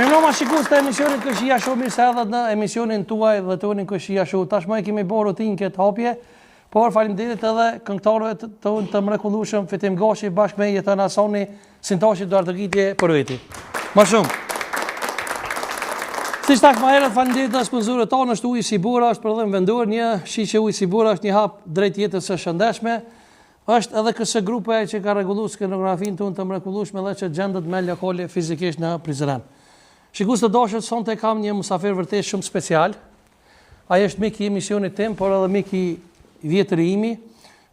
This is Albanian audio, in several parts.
Mirëmbrëma shikues të emisionit Këshia Show, mirë se erdhët në emisionin tuaj dhe tonin Këshia Show. Tashmë kemi bërë rutinë këtë hapje, por faleminderit edhe këngëtarëve tonë të mrekullueshëm, Fitim Gashi bashkë me Jetan Hasani, Sintashi Duartëgitje për veti. Më shumë. Siç thash më herët, faleminderit edhe sponsorët tanë, është uji Sibura, është prodhim vendor, një shishe uji Sibura është një hap drejt jetës së shëndetshme. Është edhe KS grupe që ka rregulluar skenografinë tonë të mrekullueshme dhe që gjendet me lokale fizikisht në Prizren. Shikues të dashur, sonte kam një musafir vërtet shumë special. Ai është mik i emisionit tim, por edhe mik i vjetër i imi.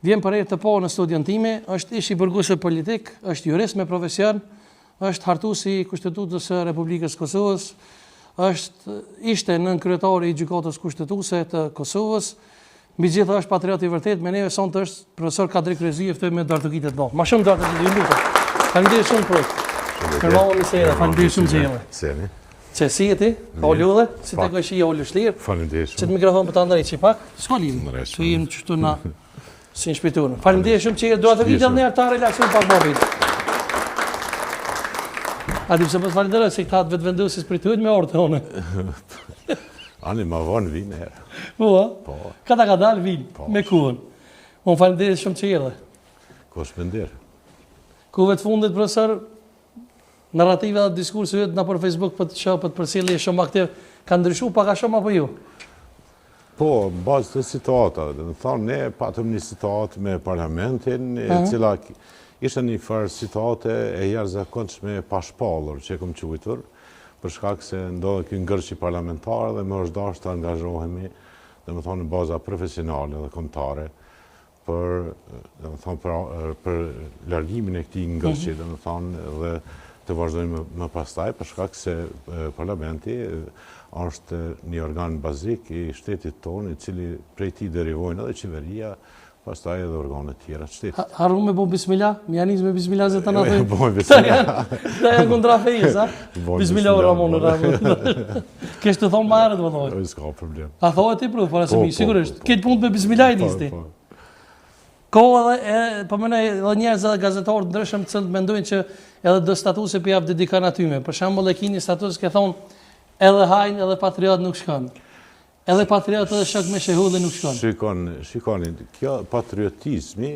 Vjen për herë të parë në studion time, është ish i burgosur politik, është jurist me profesion, është hartuesi i Kushtetutës së Republikës Kosovës, ishte nën kryetari i gjykatës kushtetuese të Kosovës. Megjithatë është patriot i vërtet, me neve sonte është profesor Kadri Kryezi, ftoj me Duartëgitje të bashkë. Ma shumë Duartëgitje, ju lutem. Faleminderit shumë për faleminderit shumë gjellë. Seni. Që si e ti? Ka ollu dhe? Si të këshia ollu shlirë? Faleminderit shumë. Që të mikrofon për të ndërit që pak? Ska lidhë. Që jenë qështu na si në shpiturën. Faleminderit shumë që Duartëgitje dhe njerë ta relaksion pak mobit. A di pëse për të falenderoj se këta të vetë vendu si spritujt me orë të hone. Ani ma vonë vinë herë. Po. Kata ka dalë vinë me kuën. Unë faleminderit shumë që edhe. Ko shpendirë. Kuve të fundit, profesor, narrative dhe diskursi vetë në për Facebook për të shë, për të përcjellje shumë aktiv, ka ndryshu pak a shumë apo ju? Po, në bazë të situata, dhe në thonë, ne patëm një situatë me parlamentin, cila ishte një farë situate e jashtëzakonshme pashpallur, që e kom quajtur, për shkak se ndodhe kjo ngërçi parlamentar dhe më është dashur të angazhohemi, dhe më thonë, në baza profesionale dhe kombëtare, për largimin e këtij ngërçi, dhe më thonë, dhe të vazhdojmë më pastaj, për shkak se parlamenti është një organ bazik i shtetit tonë, i cili prej tij derivojnë edhe qeveria, pastaj edhe organet tjera të shtetit. Harru me bo bismillah? Me janis me bismillah zë të në thëjë? Bojmë bismillah. Da janë kundra fejës, ha? Bismillah Ramon. Kështë të thonë ma herët, më thojë? Ska problem. A thojë ti pru, para se mi, sigurisht. Këtë punë me bismillah i nisti. Ko edhe, për mëne, edhe njerëz edhe gazetarë të ndryshëm të cilët mendojnë që edhe dë statuse për javë dedikan atyme. Për shembull e kini status ke thonë edhe hajnë edhe patriot nuk shkon. Edhe patriot edhe shok me shehullë nuk shkon. Shikoni, kjo patriotizmi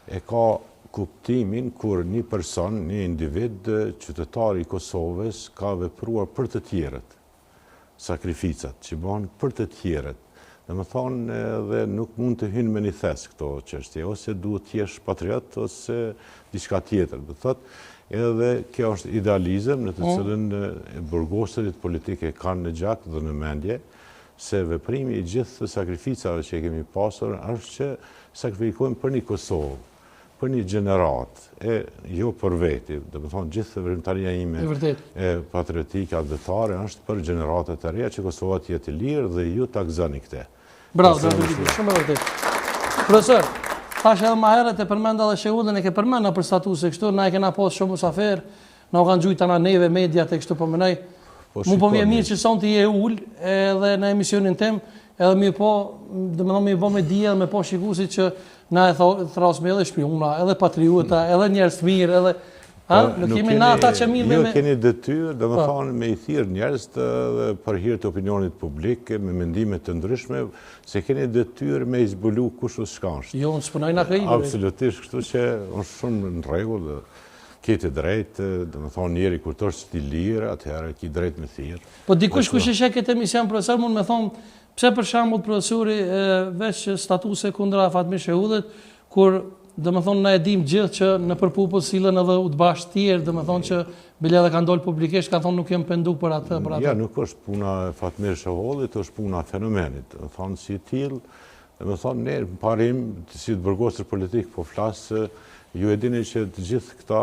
e ka kuptimin kur një person, një individ, qytetari i Kosovës ka vepruar për të tjerët. Sakrificat që bën për të tjerët. Dhe më thonë edhe nuk mund të hynë me një thes këto çështje, ose duhet t'jesh patriot, ose diçka tjetër. Dhe thotë, edhe kjo është idealizëm në të cilën burgosërit politike kanë në gjak dhe në mendje, se veprimi i gjithë sakrificave që kemi pasur është që sakrifikojmë për një Kosovë, për një gjenerat, e jo për veti. Dhe më thonë, gjithë veprimtaria ime e patriotike advetare është për gjeneratet e reja që Kosova të jetë i lirë dhe ju ta gëzoni këte. Bravo, shumë e vërtet. Profesor, thash edhe ma herët e përmenda dhe shehullën e ke përmenda për statuse kështu, na e kena pas shumë musafir, na u kanë gjujtë ana neve, mediat e kështu përmenaj. Mu po vje mirë që son të je ullë edhe në emisionin tim, edhe mi po, dhe me thonë mi po me dhja dhe me po shikusit që na e thrasme edhe shpiona, edhe patriota, edhe njerës të mirë, edhe... Nuk kemi na ata që mirë me... Jo keni detyrë, dhe me thonë me i thirë njerës për hirë të opinionit publik, me mendimet të ndryshme, se keni detyrë me i zbulu kush u shkansht. Jo, në shpënoj nga këjë. Absolutisht, kështu që është shumë në regullë, kete drejtë, dhe me thonë njeri kur të është t'i lirë, atëherë ki drejtë me thirë. Po dikush kush e shek këtë emision, profesor, mund me thonë, pse për shembull profesori veç statuse kundra Fatmir Shehullit, kur dhe me thonë na e dim gjithë që në përpupull silën edhe u të bashkë tjerë, dhe me thonë që bile dhe ka ndollë publikisht, ka thonë nuk jem pëndu për atë. Ja, nuk është puna Fatmir Shehullit, është puna fenomenit. Dhe me thonë si tilë, dhe me thonë ne në parim, si të burgosër politik po flasë, ju e dini që të gjithë këta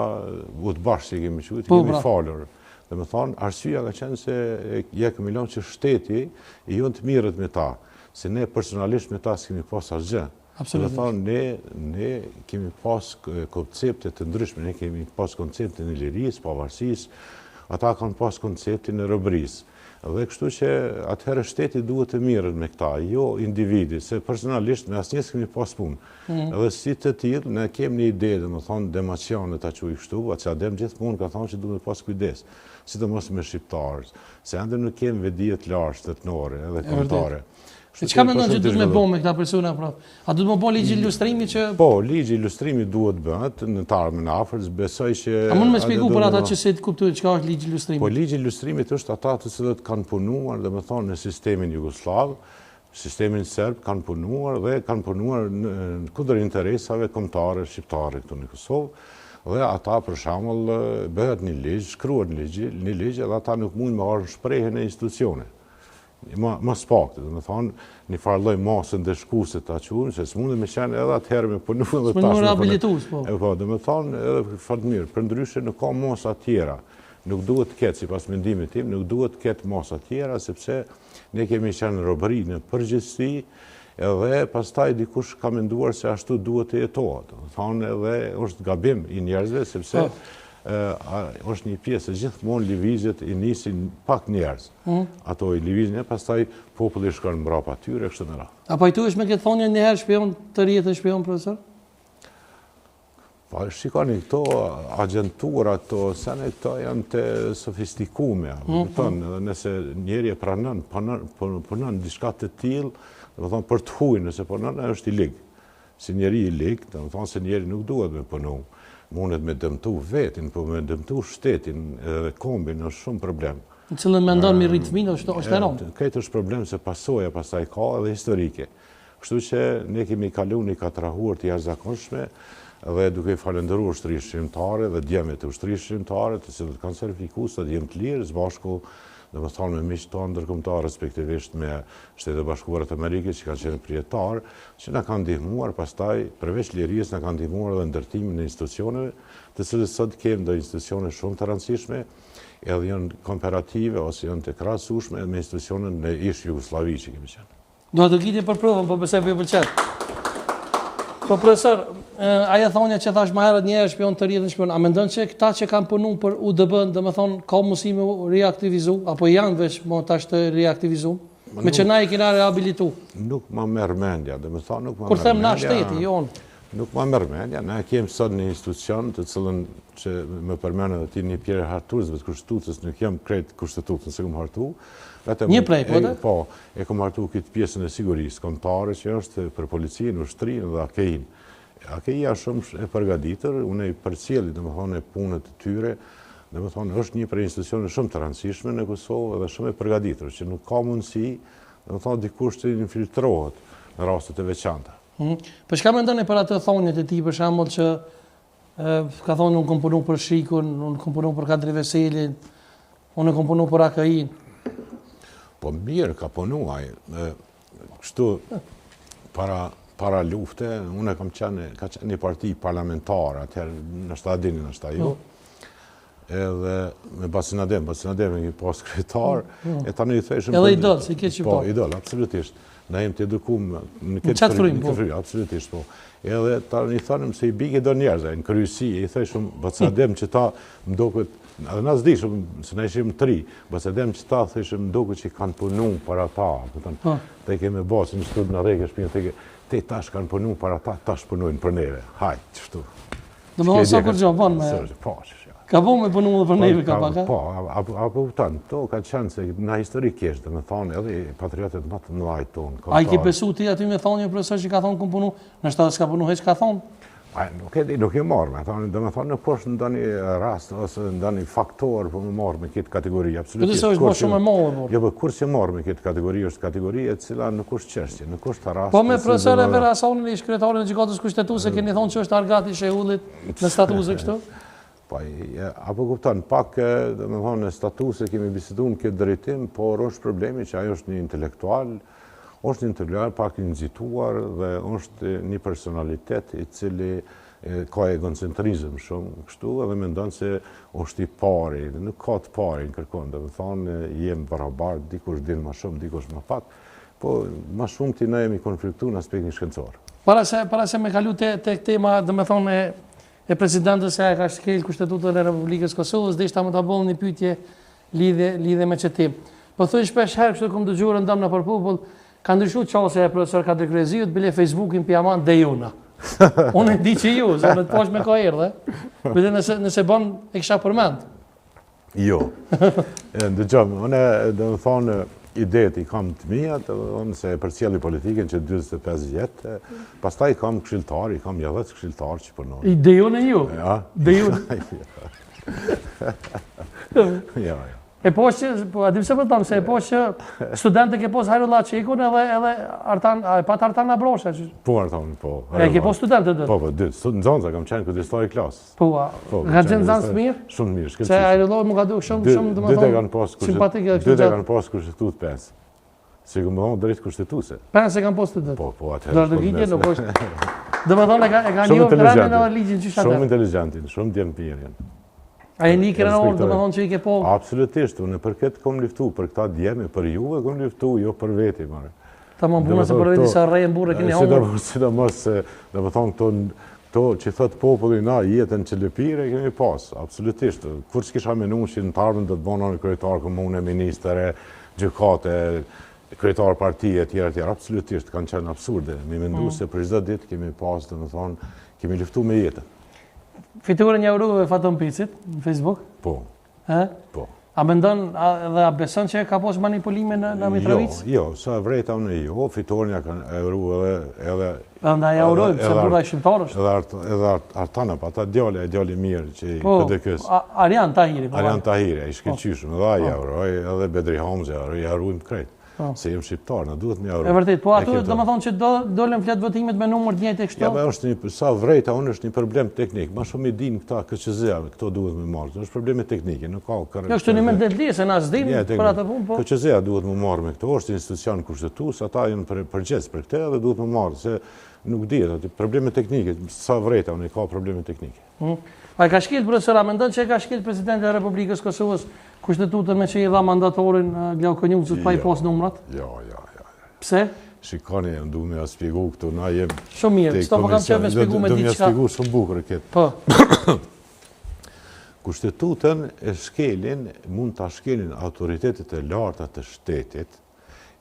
u të bashkë që kemi qëtë, kemi falur. Dhe me thonë, arsyeja ka qenë se ja kemi lënë që shteti i jonë të mirët me ta, se ne personalisht me ta s'kemi pas asgjë. Dhe thonë, ne kemi pas koncepte të ndryshme, ne kemi pas koncepte në lirisë, pavarësisë, ata kanë pas konceptin e robërisë. Dhe kështu që atëherë shteti duhet të mirët me këta, jo individi, se personalisht me asnjë s'kemi pas punë. Edhe si të tillë, ne kemi një ide, domethënë demacione ta quaj kështu, atë Adem gjithmonë ka thonë që duhet pas kujdes, sidomos me shqiptarët, se ende nuk kemi vedi të lartë shtetënore edhe kombëtare. Çka mendon që duhet me bëu me këta persona pra? A duhet më bëu ligj ilustrimi që Po, ligj ilustrimi duhet bëhet në të ardhmen afër, besoj që A mund më shpjegoj për ata që se të kuptojnë çka është ligj ilustrimi? Po ligj ilustrimit është ata të cilët kanë punuar, domethënë në sistemin jugosllav, sistemin serb kanë punuar dhe kanë punuar kundër interesave kombëtare shqiptare këtu në Kosovë. Dhe ata për shembull bëhet një ligj, shkruhet një ligj edhe ata nuk mundin me marrë shprehjen e institucione. Ma spaktë, dhe me thonë, një farloj masën dhe shkuse të aqunë, se s'mundë me qenë edhe atëherë me punu dhe tash. S'mundë rehabilitus, po. Po, dhe me thonë, edhe fatë mirë, për ndryshe nuk ka masa tjera. Nuk duhet të ketë, si pas mendimit tim, nuk duhet të ketë masa tjera, sepse ne kemi qenë në robëri në përgjithësi, edhe pastaj dikush ka menduar se ashtu duhet të jetohet. Thonë edhe është gabim i njerëzve, sepse është një pjesë, gjithmonë lëvizjet i nisin pak njerëz. Ato i lëvizjen e pastaj populli shkon mbrapa tyre kështu në radhë. A pajtohesh me këtë thonje një herë shpion të rjetë e shpion, profesor? Po shikoni këto agjentura, këto janë të sofistikume. Nëse njeri e punon diçka të tillë, do të thonë për të huaj, nëse punon është i lig. Si njeri i lig, do të thonë se njeri nuk duhet me punu. Mundet me dëmtu vetin, po me dëmtu shtetin dhe kombin është shumë problem. Në cilën me ndonë mi rritë fëmijë është e rëndë. Këtë është problem se pasoja pastaj ka edhe historike. Kështu që ne kemi kalu një katrahuar të jashtëzakonshme dhe duke i falendëruar ushtrisë shqiptare dhe djemët e ushtrisë shqiptare, të cilët kanë sertifikuar të djemë të lirë, së bashku dhe me thonë me miqtë tonë ndërkombëtar, respektivisht me Shtetet e Bashkuara të Amerikës që kanë qenë prijetarë, që na kanë ndihmuar pastaj, përveç lirisë, na kanë ndihmuar edhe ndërtimin e institucioneve, të cilët sot kemi do institucione shumë të rëndësishme, edhe janë komparative ose janë të krahasueshme me institucionet në ish Jugosllavi që kemi qenë. Do të gjiti për provën, po besoj për pëlqet. Po profesor, aja thonja që thash më herët një herë shpion të rjetën shpion, a mendon që këta që kanë punu për UDB-n, dhe me thonë, ka mundësi me reaktivizu, apo janë veç më tash të reaktivizu, me që na i kena rehabilitu? Nuk ma merr mendja, dhe me thonë nuk ma kur them na shteti, jonë. Nuk ma merr mendja, ne kemi sot një institucion të cilën që më përmenë dhe ti një pjerë hartues dhe të kushtetutës, nuk jam krejt kushtetutën se kom hartu. Një prej, po dhe? Po, e kom hartu këtë pjesën e sigurisë kombëtare që është për policinë, ushtrinë dhe AKI-n. AKI-a shumë e përgatitër, unë e përcjelli, dhe më thonë, e punët të tyre, dhe më thonë, është një prej institucione shumë të rëndësishme në Kosovë dhe shumë e përgatitër, që nuk ka mundësi, dhe më thonë, dikush të infiltrohet në rastet e veçanta. Për çka mendoni për atë thonjet e tij, për shembull që ka thonë unë kom punu për Shikun, unë kom punu për Kadri Veselin, unë kom punu për AKI-n. Po mirë ka punuaj, kështu para lufte, unë kam qenë një parti parlamentare, atëherë në shtadini në shtajo, edhe me Basinadem e pas kryetar, e tani i theshëm... Edhe idol, si ke që po? Po, idol, absolutisht. Na jem të edukum në qatë frim, po? Absolutisht, po. Edhe tani i thanëm se i bige do njerëzë, në kryesi, i theshëm Basinadem që ta më doket, edhe na zdishëm, se na ishim 3, Basinadem që ta theshëm më doket që i kanë punu para ta, te keme basë, në shtut në reke shpinë, te tash kanë punu para ta, tash punojnë për neve, hajt, qështu. Dhe më sa për gjo, ban me... Ka po me punu dhe për neve ka paka? Po, apo utanë, to ka qenë se na historikisht, dhe me thonë edhe patriotet më të mëdhaj tonë. A i ke besu ti aty me thonë një profesor që ka thonë këm punu, në shtatë s'ka punu heq ka thonë? Nuk e marrë me thonë, dhe me thonë në poshtë në dani rast, ose në dani faktor për me marrë me këtë kategori, absolutisht. Këtë se është bërë shumë e mollë, bërë? Jo, për kur që marrë me këtë kategori, është kategori e cila nuk është qështje, nuk është të rast... Po me profesor e vera Asonin i shkretarën e gjykatës kushtetuse, keni thonë që është argati shehullit në statuse kështu? Apo kuptan, pak dhe me thonë në statuse kemi bisedu në këtë drejtim, por është problemi që ajo është një intelektual, është një intelektual pak i nëzituar dhe është një personalitet i cili ka egocentrizëm shumë kështu edhe me ndonë se është i pari, nuk ka të pari në kërkon, dhe me thonë jem barabar, dikush din ma shumë, dikush ma pak, po ma shumë ti ne jemi konfliktu në aspektin shkencor. Para se me kalu të tema, dhe me thonë e presidentës se ka shkel Kushtetutën e Republikës Kosovës, dhe ishta më të bëllë një pyetje lidhe me qëtim. Po thuj shpesh herë, kështu kom dëgjuar ndam në për popull, ka ndryshu qasja e profesor Kadri Kreziut, bile Facebookin pjaman dhe juna. Unë e di që ju, se në të posh me ka erdhe, bile nëse bon e kisha përmend. Jo, ndëgjëm, unë dhe më thonë, ideet i kam të mija, unë se për cjeli politiken që 25 vjetë, pastaj kam këshiltar, i kam 10 këshiltar që përnojnë. I dhe june ju? Ja. Dhe june? Ja. E po që, a dim se përtam, se e po që studente ke pos Hajrullah Qekun edhe pat Artan Abrosha. Po Artan, po. E ke pos studente dhe? Po, dy. Në zonëza kam qenë këtë histori klasës. Po, ka qenë zanës mirë? Shumë mirë, shkëllë. Se Hajrullah më ka du shumë, dhe më thonë, simpatik edhe kështë gjatë. Dyte kanë pos kushtetut 5. Si këmë thonë drejt kushtetuse. 5 e kanë pos student? Po, atëherë. Dhe më thonë, e ka një rrëmën edhe ligjin që shatë. Shumë inteligentin, shumë djenë pirjen. A e një krenor, dhe më thonë që i ke po? Absolutisht, unë për këtë kom liftu, për këta djemi, për juve kom liftu, jo për veti, mare. Ta më puna se për veti sa rejën burë e keni hongër. Sidomos, dhe më thonë, këto që thëtë populli na, jetën që lëpire, kemi pas, absolutisht. Kur që kisha menu që në tarmën dhe të bonon kryetar komune, ministere, gjykate, kryetar partije, tjera, absolutisht, kanë qenë absurde. Mi mendu se për çdo ditë kemi pas, dhe më thonë, kemi liftu me jetën. Fiturën një euro e Faton Picit në Facebook? Po. Po. A mendon dhe a beson që ka pos manipulime në Mitrovic? Jo, sa vrejta unë jo, fiturën një euro edhe... Nda euro, se burra i shqiptarës? Edhe Artana, pa ta djali mirë që i pëdekës. Arjan Tahiri. Arjan Tahiri, i shkëqyshëm, edhe a euro, edhe Bedri Hamze, i arrujmë krejt. Se jem shqiptar, në duhet një euro. E vërtet, po ato do më thonë që dolem fletë votimet me numër njëjtë e kështu? Ja, me është një, sa vrejta, unë është një problem teknik. Ma shumë i din këta KQZ-a, këto duhet me marrë. është probleme teknike, nuk ka kërë... Jo, është një mendetli, se na zdim për atë punë, po... KQZ-a duhet me marrë me këto, është institucion kushtetues, ata jenë përgjes për këte dhe duhet me marrë, se nuk dihet, probleme teknike, sa vrejta, unë i ka probleme teknike. A ka shkel, profesor, a mendon që ka shkel presidenti e Republikës Kosovës kushtetutën me që i dha mandatorin Glau Konjucit pa i pas numrat? Jo. Pse? Shikoni, du me a spjegu këtu, na jem... Shumë mirë, s'to po kam që me spjegu me diqka... Do me a spjegu shumë bukur e këtë. Po. Kushtetutën e shkelin, mund të shkelin autoritetet e larta të shtetit,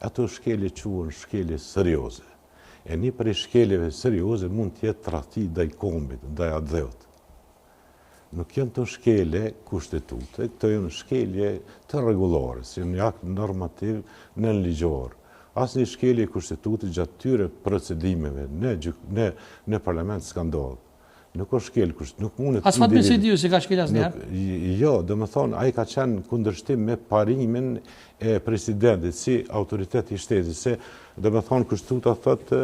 ato shkeli quhen shkeli serioze. E një për i shkelive serioze mund tjetë tradhti ndaj kombit, ndaj adheut. Nuk janë të shkele kushtetute, këto janë shkelje të regulore, si një akt normativ në ligjor. Asë një shkelje kushtetute gjatë tyre procedimeve në parlament s'ka ndodhë. Nuk është shkelje kushtetute, nuk mundet... As fatë Besidiu si ka shkelje asë njerë? Jo, dhe më thonë, a i ka qenë kundërshtim me parimin e presidentit si autoritet i shtetit, se dhe më thonë kushtetuta thotë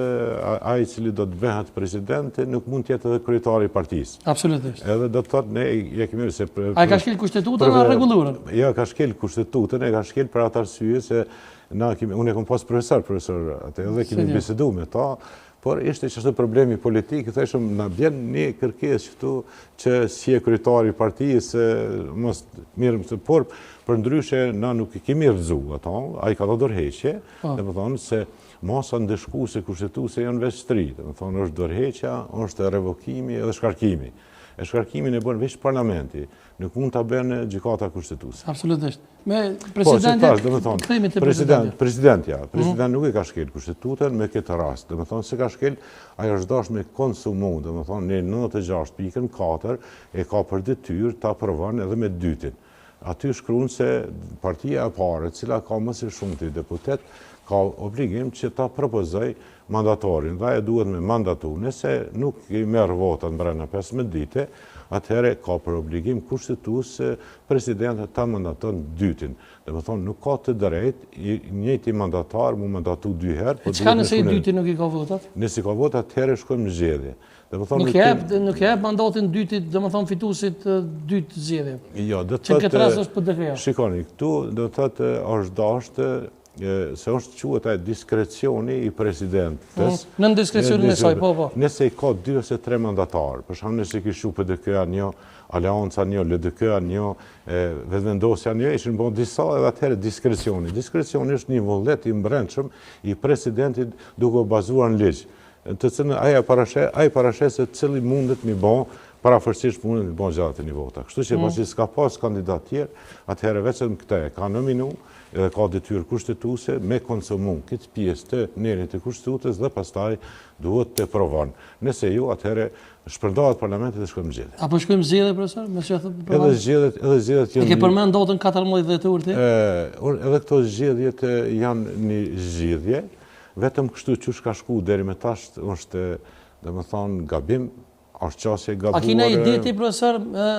a i cili do të bëhet presidenti nuk mund tjetë edhe kryetari i partisë. Absolutisht. Edhe do të thotë ne e kemi se... A i ka shkel kushtetutën a regulurën? Jo, ka shkel kushtetutën, e ka shkel për atë arsye se unë e kom pas profesor, edhe kemi bisedu me ta, por ishte që është problemi politik, theshëm, në bjen një kërkes që si e kryetari i partisë, mos mirë, por për ndryshe, na nuk i kemi rëzu, a i ka të dorheqje, dhe më thonë se masa ndëshku se kushtetu se janë veç tri, dhe më thonë është dorheqja, është revokimi edhe shkarkimi. E shkarkimin e bën veç parlamenti, nuk mund të bënë gjykata kushtetuse. Absolutisht. Me presidentit, këthejmi të presidentit. President nuk i ka shkel kushtetutën me këtë rast. Dhe më thonë, se ka shkel, ajo është dash me konsumu, dhe më thonë, në 96.4 e ka për detyrë të apërvan edhe me dytin. Aty shkruan se partia e pare, cila ka mësë shumë të deputet, ka obligim që ta propozoj mandatorin, dhe e duhet me mandatu. Nëse nuk i merë votat mbrana 15 dite, atëhere ka për obligim kushtetues presidentet ta mandaton dytin. Dhe më thonë, nuk ka të drejt, njëti mandatar mu mandatu 2 herë. E qka nëse i dyti nuk i ka votat? Nëse ka votat, atëhere shkojmë në zgjedhje. Nuk jep mandatin dytit, dhe më thonë fitusit dytë zgjedhje. Jo, dhe që në këtë rast është PDK-ja. Shikoni, këtu dhe të thotë është dashtë se është quhet ai diskrecioni i presidentës. Në diskrecionin e saj, po. Nëse i ka 2 ose 3 mandatarë, për shkak nëse kishu PDK-ja një, Aleanca një, LDK-ja një, vetëvendosja një, ishin bën disa edhe atëherë diskrecioni. Diskrecioni është një vullnet i mbrëmshëm i presidentit duke bazuar në ligj. Të cilën ai parashes se cili mundet mi bë parafërsisht punën të bon gjatë një vota. Kështu që pasi s'ka pas kandidat tjerë, atëherë vetëm këte ka nominu edhe ka detyrë kushtetuese me konsumu këtë pjesë të nerit të kushtetues dhe pastaj duhet të provon. Nëse jo, atëherë shpërndahet parlamentit dhe shkojmë zgjedhje. Apo shkojmë zgjedhje, profesor? Edhe zgjedhjet janë. E ke përmend datën 14 dhjetor ti? Edhe këto zgjedhjet janë një zgjedhje, vetëm kështu që ka shku deri më tash është, domethënë, gabim. A kina ide ti, profesor,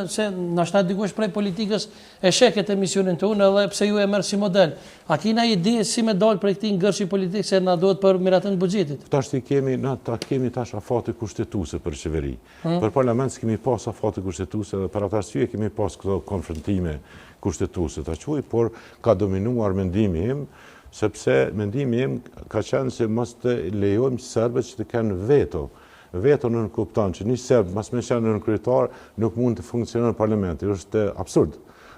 se nashta dikush prej politikës e sheket emisionin tonë edhe pse ju e merr si model. A kina ide si me dal prej këtij ngërshi politik se na duhet për miratën e buxhetit? Tash kemi tash afate kushtetuese për qeveri. Për parlament kemi pas afate kushtetuese dhe për atë arsye kemi pas këto konfrontime kushtetuese ta quaj, por ka dominuar mendimi im, sepse mendimi im ka qenë se mos të lejojmë serbët që të kenë veto. Veto në kupton që një serb, mas me qenë në kryetar, nuk mund të funksionon parlamenti, është absurd.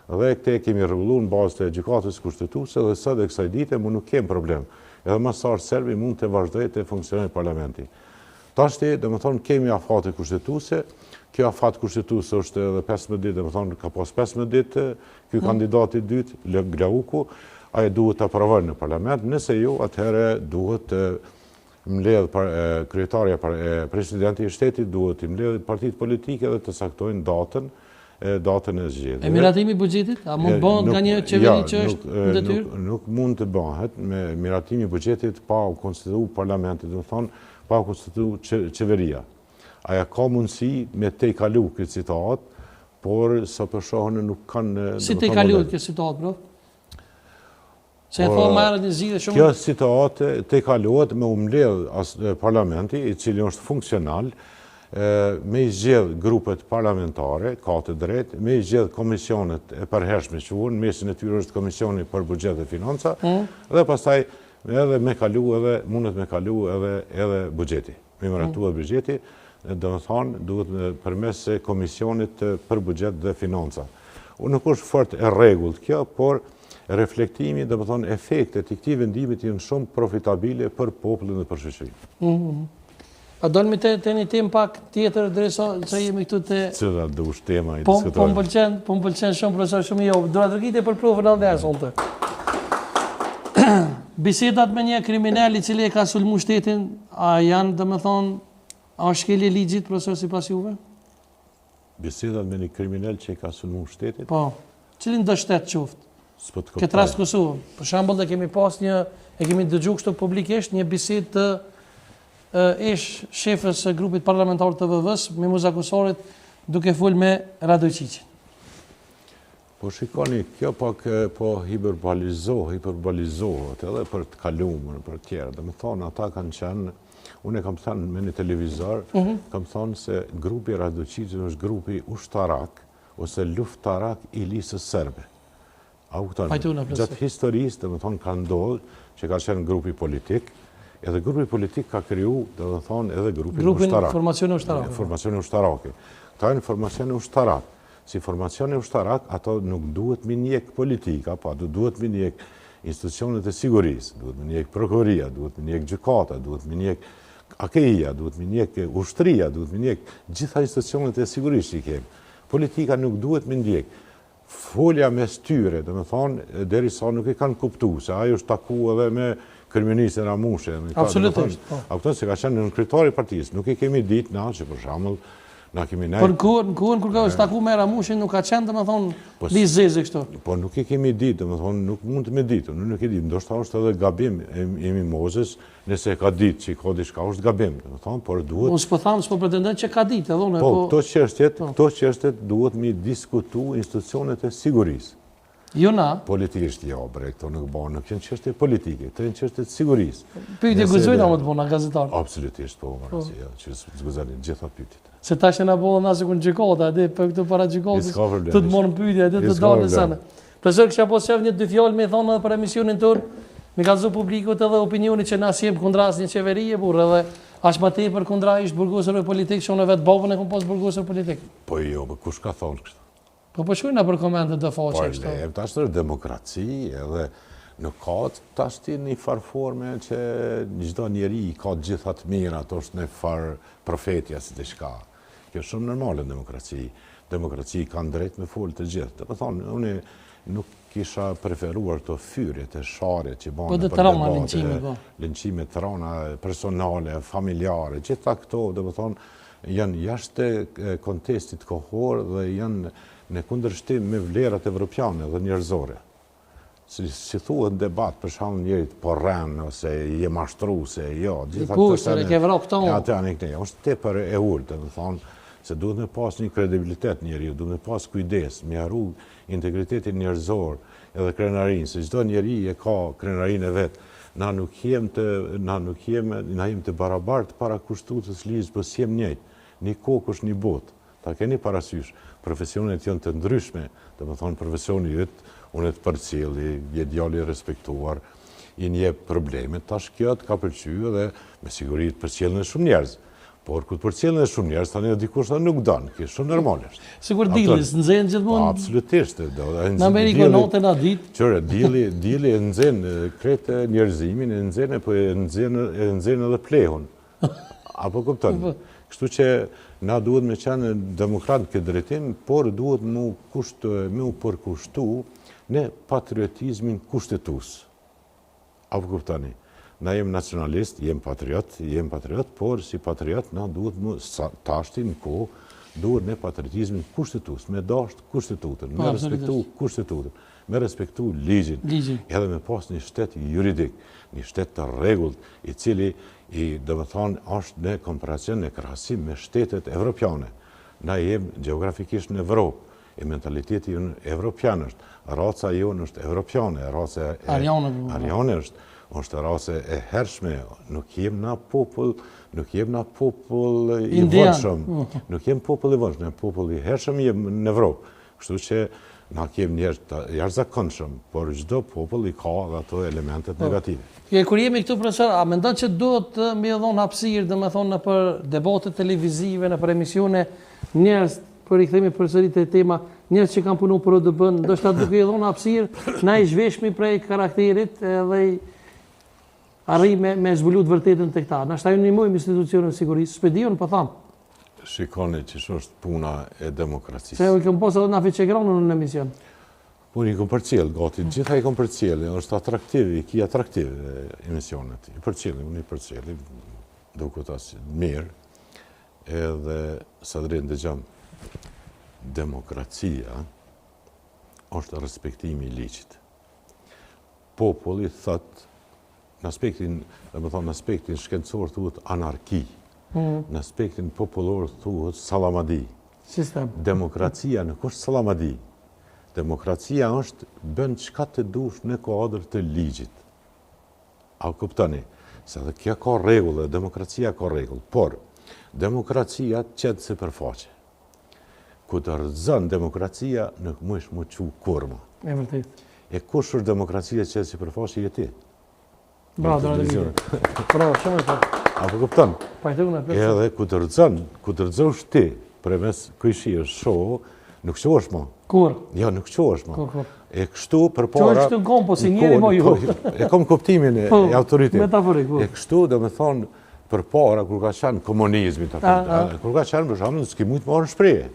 Dhe këte kemi rregulluar në bazë të gjykatës kushtetuese dhe sot e kësaj dite mu nuk kem problem. Edhe më sarë serbi mund të vazhdojë të funksionojë parlamenti. Tashti, domethënë, kemi afate kushtetuese, kjo afat kushtetuese është edhe 15 ditë, domethënë ka pas 15 ditë, ky kandidati i dytë, Glauku, ai duhet të aprovojë në parlament, nëse jo, atëherë duhet mbledh kryetarja presidenti i shtetit duhet të mbledh partitë politike dhe të saktojnë datën e zgjedhjeve. E miratimi i buxhetit, a mund bëhet nga një qeveri që është në detyrë? Nuk mund të bëhet me miratimi i buxhetit pa u konstituu parlamenti, do të thonë pa u konstituu qeveria. Aja ka mundësi me te kalu këtë situatë, por sa për shohën nuk kanë. Si te kalu këtë situatë, bro? Se e thonë marrë një zgjidhje shumë. Kjo situatë te kalohet me u mbledh parlamenti, i cili është funksional, me i zgjedh grupet parlamentare, ka të drejtë, me i zgjedh komisionet e përhershme që vunë, mesin e tyre është komisioni për buxhet dhe financa, dhe pastaj edhe me kalu edhe mundet me kalu edhe buxheti. Me miratuar buxheti, do të thonë duhet përmes komisionit për buxhet dhe financa. Nuk është fort e rregullt kjo, por reflektimi, dhe më thonë, efektet i këtij vendimit janë shumë profitabile për popullin dhe për shoqërinë. A dolmi të një temë pak tjetër drejsa se jemi këtu të... Cila dush tema i diskutojmë. Po më pëlqen shumë, profesor, shumë jo. Do të rëkite për provën Alder, sonte. Bisedat me një kriminal i cili e ka sulmu shtetin, a janë, dhe më thonë, a është shkelje ligjit, profesor, sipas juve? Bisedat me një kriminal që e ka sulmu shtetin? Po, cilin do shtet qoftë? Këtë rast Kosovë. Për shembull dhe kemi pas e kemi dëgju kështu publikisht një bisedë të shefës së grupit parlamentar të VV-s me muzakusorit duke fol me Radojqiqin. Po shikoni, kjo pak po hiperbolizohet edhe për të kaluar, për tjerë. Dhe më thonë, ata kanë qenë, unë e kam thënë me një televizor, kam thonë se grupi Radojqiqin është grupi ushtarak ose luftarak i lisës serbe. Gjatë historisë, dhe më thonë, ka ndodhë që ka qenë grupi politik, edhe grupi politik ka kriju, dhe më thonë, edhe grupin ushtarak. Formacioni ushtarake. Ta e në formacioni ushtarak. Si formacioni ushtarak, ato nuk duhet mi njek politika, pa duhet mi njek institucionet e sigurisë, duhet mi njek prokuria, duhet mi njek gjykata, duhet mi njek akeia, duhet mi njek ushtria, duhet mi njek gjitha institucionet e sigurisë që i kemë. Politika nuk duhet mi njek. Folja me styre, dhe me thonë, deri sa nuk i kanë kuptu, se ajo është taku edhe me kryeministin Ramushe. Absolutisht. A këtën se ka qenë në kryetari partisë, nuk i kemi ditë na që për shembull na kemi ne. Por në kohën kur ka taku me Ramushin nuk ka qenë, domethënë, lizeze kështu. Po nuk i kemi ditë, domethënë nuk mund të me ditë, nuk e di, ndoshta është edhe gabim e Mimozës, nëse ka ditë që ka diçka është gabim, domethënë, por duhet. Unë s'po tham, s'po pretendoj që ka ditë, edhe unë. Po këto çështjet duhet mi diskutu institucionet e sigurisë. Jo na. Politikisht jo, bre, këto nuk bëhen, nuk janë çështje politike, këto janë çështje të sigurisë. Pyetje guxojnë ama të bëna gazetar. Absolutisht po, që zguzani gjitha pyetjet. Se tash na bëllën asë kun gjykata, edhe për këtë para gjykatës, të të morën pyetje, edhe të dalën sana. Profesor, kisha pas qef një dy fjalë me thonë edhe për emisionin tonë, me kallëzu publikut edhe opinionin që na sjell kundra asnjë qeverie, burr, edhe as më tepër kundra ish burgosur politik, që unë vetë babën e kam pas burgosur politik. Po jo, kush ka thonë kështu? Po shkojnë për komente të faqe kështu. Po tash është demokraci, edhe nuk ka tash një farforme që çdo njeri ka gjitha të mirat, është në far profetja si diçka. Kjo është shumë normale në demokraci. Demokraci kanë drejt me folë të gjithë. Dhe më thonë, unë nuk kisha preferuar të fyrjet e sharjet që banë për debate, lënqime të rana personale, familjare, gjitha këto, dhe më thonë, janë jashtë kontestit kohor dhe janë në kundërshtim me vlerat evropiane dhe njerëzore. Si thuhet në debat, për shumë njerit po rrenë, ose je mashtru, se jo. Është tepër e urtë, dhe më thonë, se duhet me pas një kredibilitet njeri, duhet me pas kujdes, me arru integritetin njerëzor edhe krenarinë, se çdo njeri e ka krenarinë e vetë. Na jem të barabartë para kushtutës ligjit, për s'jem njëjtë, një kokë është një botë. Ta keni parasysh, profesionet janë të ndryshme, dhe më thonë profesioni jëtë, unë të përcjeli, je djalli respektuar, i një problemet, tash kjo të ka përqyë dhe me siguri të përcjellën e shumë njerëz. Por këtë përcjellën e shumë njerëz, tani dikush ta nuk danë, kjo shumë normalisht. Sigur dilis, nëzhenë gjithmonë? Absolutisht. Në Amerikë notën a ditë? Qërë, dili e nëzhenë kretë njerëzimin, e nëzhenë edhe plehun. Apo kupton? Kështu që na duhet me qenë demokrat këtë drejtim, por duhet mu përkushtu në patriotizmin kushtetus. Apo kuptani? Na jem nacionalist, jem patriot, por si patriot na duhet mu tashtin ko, duhet në patriotizmin kushtetus, me dasht kushtetutën, me respektu kushtetutën, me respektu ligjin, edhe me pas një shtet juridik, një shtet të rregullt, i cili dhe më thonë është në komparacion, në krahasim me shtetet evropiane. Na jem geografikisht në Evropë, e mentaliteti jënë evropian është, raca jonë është evropiane, raca ariane është raca e hershme, nuk jem na popull i vëndshëm, nuk jem popull i vëndshëm, popull i hershëm jem në Evropë. Kështu që na kem njerëz të jashtëzakonshëm, por çdo popull i ka ato elementet negative. Kur jemi këtu, profesor, a mendon që duhet të më dhon hapësirë, domethënë për debate televizive, në për emisione, njerëz për i kthemi përsëri te tema, njerëz që kanë punuar për ODB-n, ndoshta duke i dhënë hapësirë, na i zhveshmi prej karakterit edhe arri me zbulu të vërtetën të këta. Na shta ju ndihmojmë institucionet sigurisë, s'pedion, po tham. Shikoni që është puna e demokracisë. Se u këm posë edhe na fiqegronën në emision. Unë i kom përcjell, gati, gjitha i kom përcjell, është atraktiv, i ki atraktiv emisionet. I përcjell, duke të asë mirë, edhe sa drejnë dhe gjamë, demokracia është respektimi i ligjit. Populli thot, në aspektin shkencor thuhet anarki, në aspektin popullor thuhet salamadi. Demokracia nuk është salamadi. Demokracia është bën çka të dush në kuadër të ligjit. A kuptoni? Se dhe kjo ka rregull, demokracia ka rregull, por demokracia qetë se përfaqe. Ku të rëzën demokracia, nuk mësh më që kurma. E vërtet. E kush është demokracia që si përfaqe jeti? Bravo, bravo, shumë e përfaqe. Apo kupton? Edhe ku të rëzën ti, premes këjshi është shohë, nuk qohësh ma. Kur? Ja, nuk qohësh ma. E kështu për para... Qohësh të në kom, po si njeri mo ju. E kom kuptimin e autoritet. Metaforik. E kështu dhe me thonë për para, kur ka qenë komunizmi, kur ka qenë për shumë, s'ki mujtë marrë shpreje.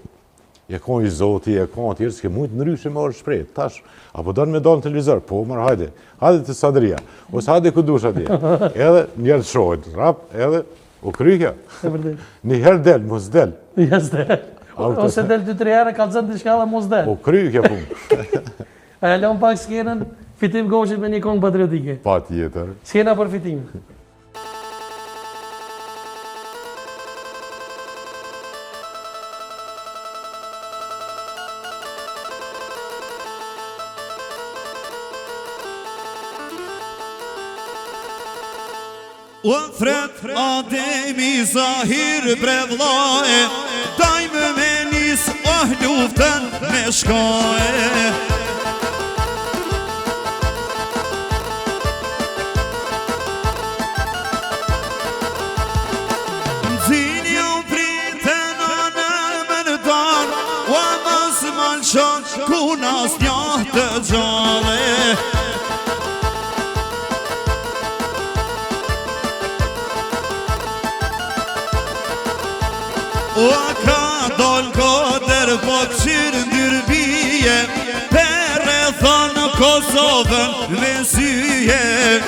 E ka i zoti, e ka atjerë, s'ki mujtë nëryshe marrë shpreje. Tash, apo do në me do në televizor, po, marrë, hajde të sadria, ose hajde ku dush atje. Edhe njerë shohet, rap, edhe u krykja. Një herë del, mos del. Ose del 2-3 herë, ka të zënë të shkalla, mos del. U krykja punë. A e lëmë pak skenën, fitim goqit me një kongë patriotike. Pa tjetër. Skena për fitim. O fret Ademi Zahir bre vllae, dajmë me nis luftën me shkae. Nxini u pritën anë me në dan, o mos malqon ku nas një të gjallë. O ka Kosovën me syje.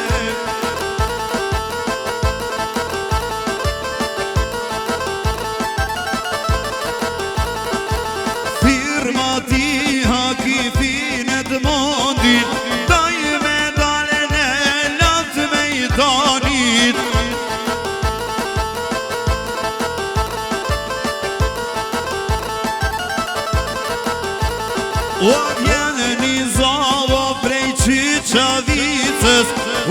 Firma ti haki finet mondin, daj me dalen e latë me i danit. O vjenë një zavo prej Qyqavicës, o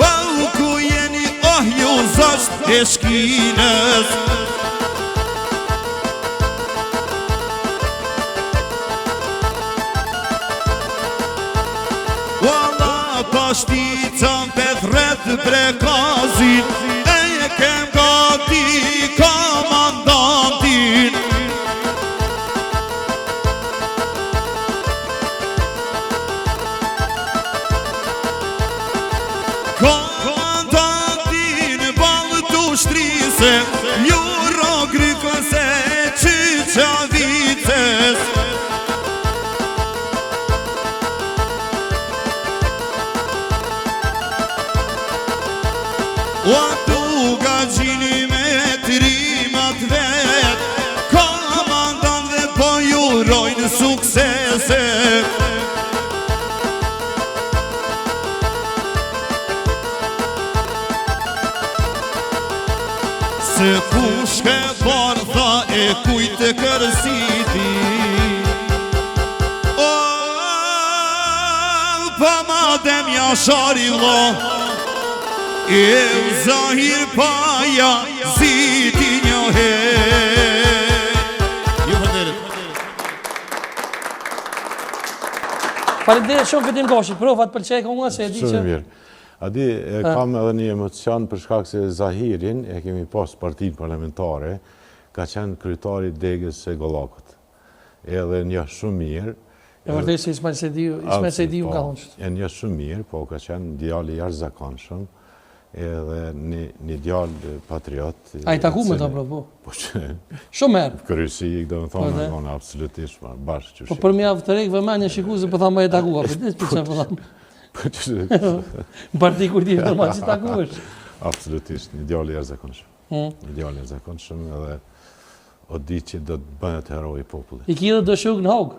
ku jeni ju zasht e shkinës. Walla pashtica petret prekazin, e kem gati komandantin. Komandantin balë të shtrise, Ljuro Grykose Qyqavicës. O tu gajini me trimat vet, komandant dhe po jurojnë suksese. Se fushke bartha e kujtë kërsiti, o pa madem jashari vlo, e zahir paja ziti njohe. Ju faleminderit. Faleminderit shumë Betim Gashi, profat pëlqej konga se e di që... Shumë mirë. Adi, kam edhe një emocion për shkak se Zahirin, e kemi pas partinë parlamentare, ka qenë kryetari degës së Gollakut. Edhe një shumë mirë. E vërtet se Ismail Sejdiu ka thonë. E një shumë mirë, po ka qenë djali jashtëzakonshëm, edhe një djalë patriot. A i taku me ta po? Po që... Shumë herë. Kryesi, do më thonë, në absolutisht bashkë që po për mjavë të rejkë vëmen një shikuze, për thamë e takua, për disë për që për thamë. Në parti kur ti normal që taku është. Absolutisht, një djalë jashtëzakonshëm. Një djalë jashtëzakonshëm edhe o di që do të bëhet hero i popullit. I ki dhe dëshuk në Haug?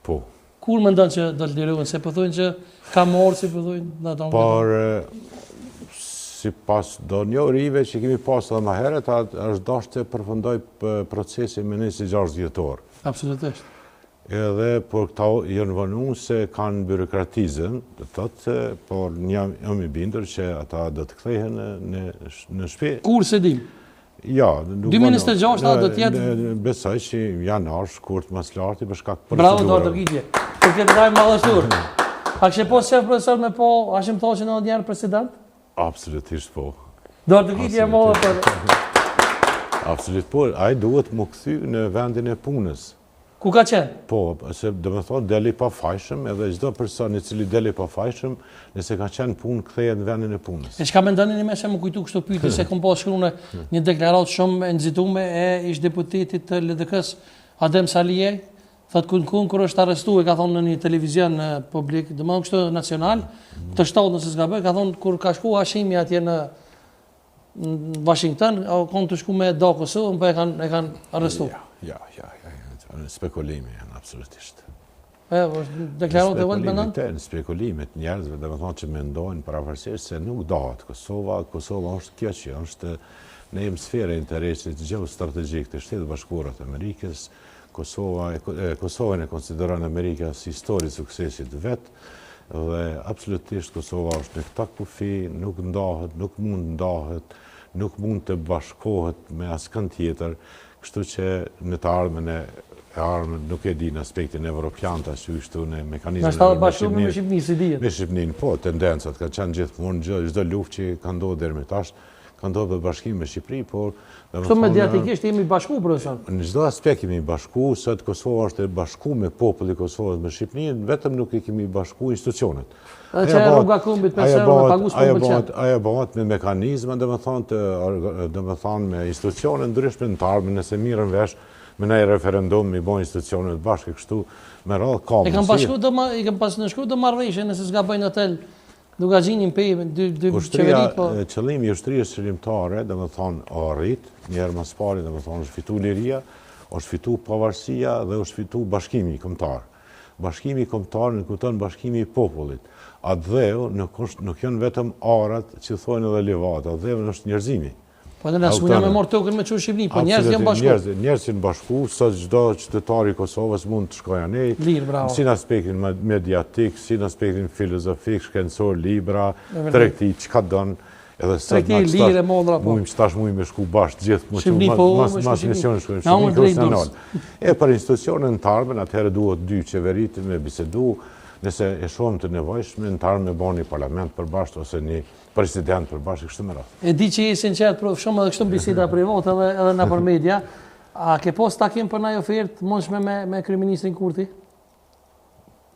Po. Kur më ndonë që do të lirohen? Se përthojnë që ka morë, si përthojnë? Por, si pas do një rive që kemi pas edhe ma heret, është dashtë të përfundoj procesin me nësi 6 vjetor. Absolutisht. Edhe, por këta jënë vënu se kanë byrokratizëm, dhe tëtë, por jam i bindur që ata do të kthehen në shtëpi. Kur se dim? Ja. 2026 do të jetë... Besoj që janar, shkurt, mas larti, për shkak procedurave. Bravo, Dordo Gitje. Për këtë dajmë madhështur. A kështë po shef profesor me po, a shim thonë që në njerë president? Absolutisht po. Dordo Gitje më dhe për... Absolutisht po. A i duhet më këthy në vendin e punës. Ku ka qenë? Po, se dhe me thonë, deli pa fajshëm, edhe gjdo person i cili deli pa fajshëm, nëse ka qenë punë, kthehet në vendin e punës. E që ka me ndënin me se më kujtu kështu pyjtë, se kom pas shkru në një deklarat shumë e nëzitume e ish deputetit të LDK-s Adem Salijej, thëtë kër është arrestu e ka thonë në një televizion publik, dhe më kështu nacional, të shtaut nëse s'ka bërë, ka thonë kër ka shku Hashimi atje në Washington, konë të shku me da Kosovën, për e kanë arrestu. Ja. Spekulimi janë absolutisht. Deklarat e vëllë me nënë? Në spekulimet njerëzve, dhe me thonë që mendojnë paraparsisht se nuk dohet Kosova është kjo që është në hemisferë e interesit gjeostrategjik të Shtetit Bashkuar të Amerikës. Kosovën e konsideron Amerika si histori suksesit vetë, dhe absolutisht Kosova është në këta kufi, nuk ndahet, nuk mund të bashkohet me askën tjetër, kështu që në të ardhmen nuk e di në aspektin evropian të ashtu në mekanizmin me Shqipni, si dijet. Me Shqipnin, po, tendencat ka qenë gjithmonë, çdo luftë që ka ndodhur deri më tash, ka ndodhur bashkim me Shqipëri, por kështu mediatikisht jemi bashku, profesor. Në çdo aspekt jemi bashku, sot Kosova është e bashku me popullin e Kosovës me Shqipërinë, vetëm nuk i kemi bashku institucionet. Që rruga Kumbit me se me pagus për pëlqen. Ajo bëhet me mekanizma, domethënë me institucione ndryshme në të ardhmen nëse mirën vesh me një referendum i bojnë institucionet bashkë kështu, Me radhë ka I kam pas në shkru të marrëveshje nëse s'ka bëjnë hotel Dugaxhinin Pejve, dy qeverit, po... Qëllimi i ushtrisë qëllimtare, dhe më thonë, o rrit, njerë mas pari, dhe më thonë, është fitu liria, është fitu pavarësia dhe është fitu bashkimi kombëtar. Bashkimi kombëtar në kupton bashkimi i popullit. Atë dheu nuk janë vetëm arat që thojnë edhe levata, atë dheu është njerëzimi. Po në nësë mund me morë tokën me qurë Shqipëni, po njerëz janë bashku. Njerëz janë bashku, sot çdo qytetari i Kosovës mund të shkojë anej. Lirë, bravo. Si në aspektin mediatik, si në aspektin filozofik, shkencor, libra, tregti, çka don, edhe sot na lirë modra po. Mund tash me shku bashkë gjithë mas misionin shkojmë. Për institucionin të ardhmen, atëherë duhet dy qeveritë me bisedu, nëse e shohim të nevojshme, në të ardhmen me bën një parlament përbashkët ose një president përbashkë kështu me radhë. E di që je sinqert, shumë edhe kështu biseda private edhe nëpër media. A ke pas takim për ndaj ofertë mundshme me kryeministrin Kurti?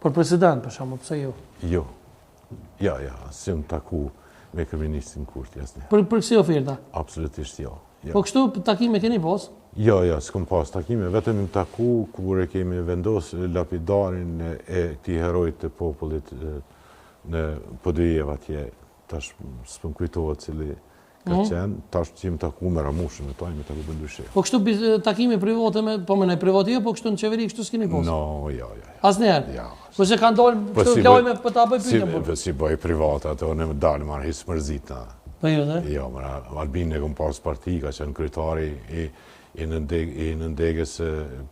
Për president, për shembull, pse jo? Jo. Ja, s'jam taku me kryeministrin Kurti asnjë. Për kësi oferta? Absolutisht jo. Po kështu takime keni pas? Jo, s'kam pas takime, vetëm im taku kur e kemi vendosur lapidarin e këtij herojit të popullit në Podujeva atje. Tash s'pëm kujtohet cili ka qenë, tash që jemi taku me Ramushën, me tajme taku për ndryshe. Po kështu takime private po me në private jo, po kështu në qeveri kështu s'keni pas? No, jo. Asnjëherë? Ja. Po se kanë dalë kështu lajme për ta bëj pyetje. Si bëj private, ato në më dalë, marë hisë mërzit na. Po jo, dhe? Jo, Albin e kom pas parti, ka qenë kryetari i nëndegës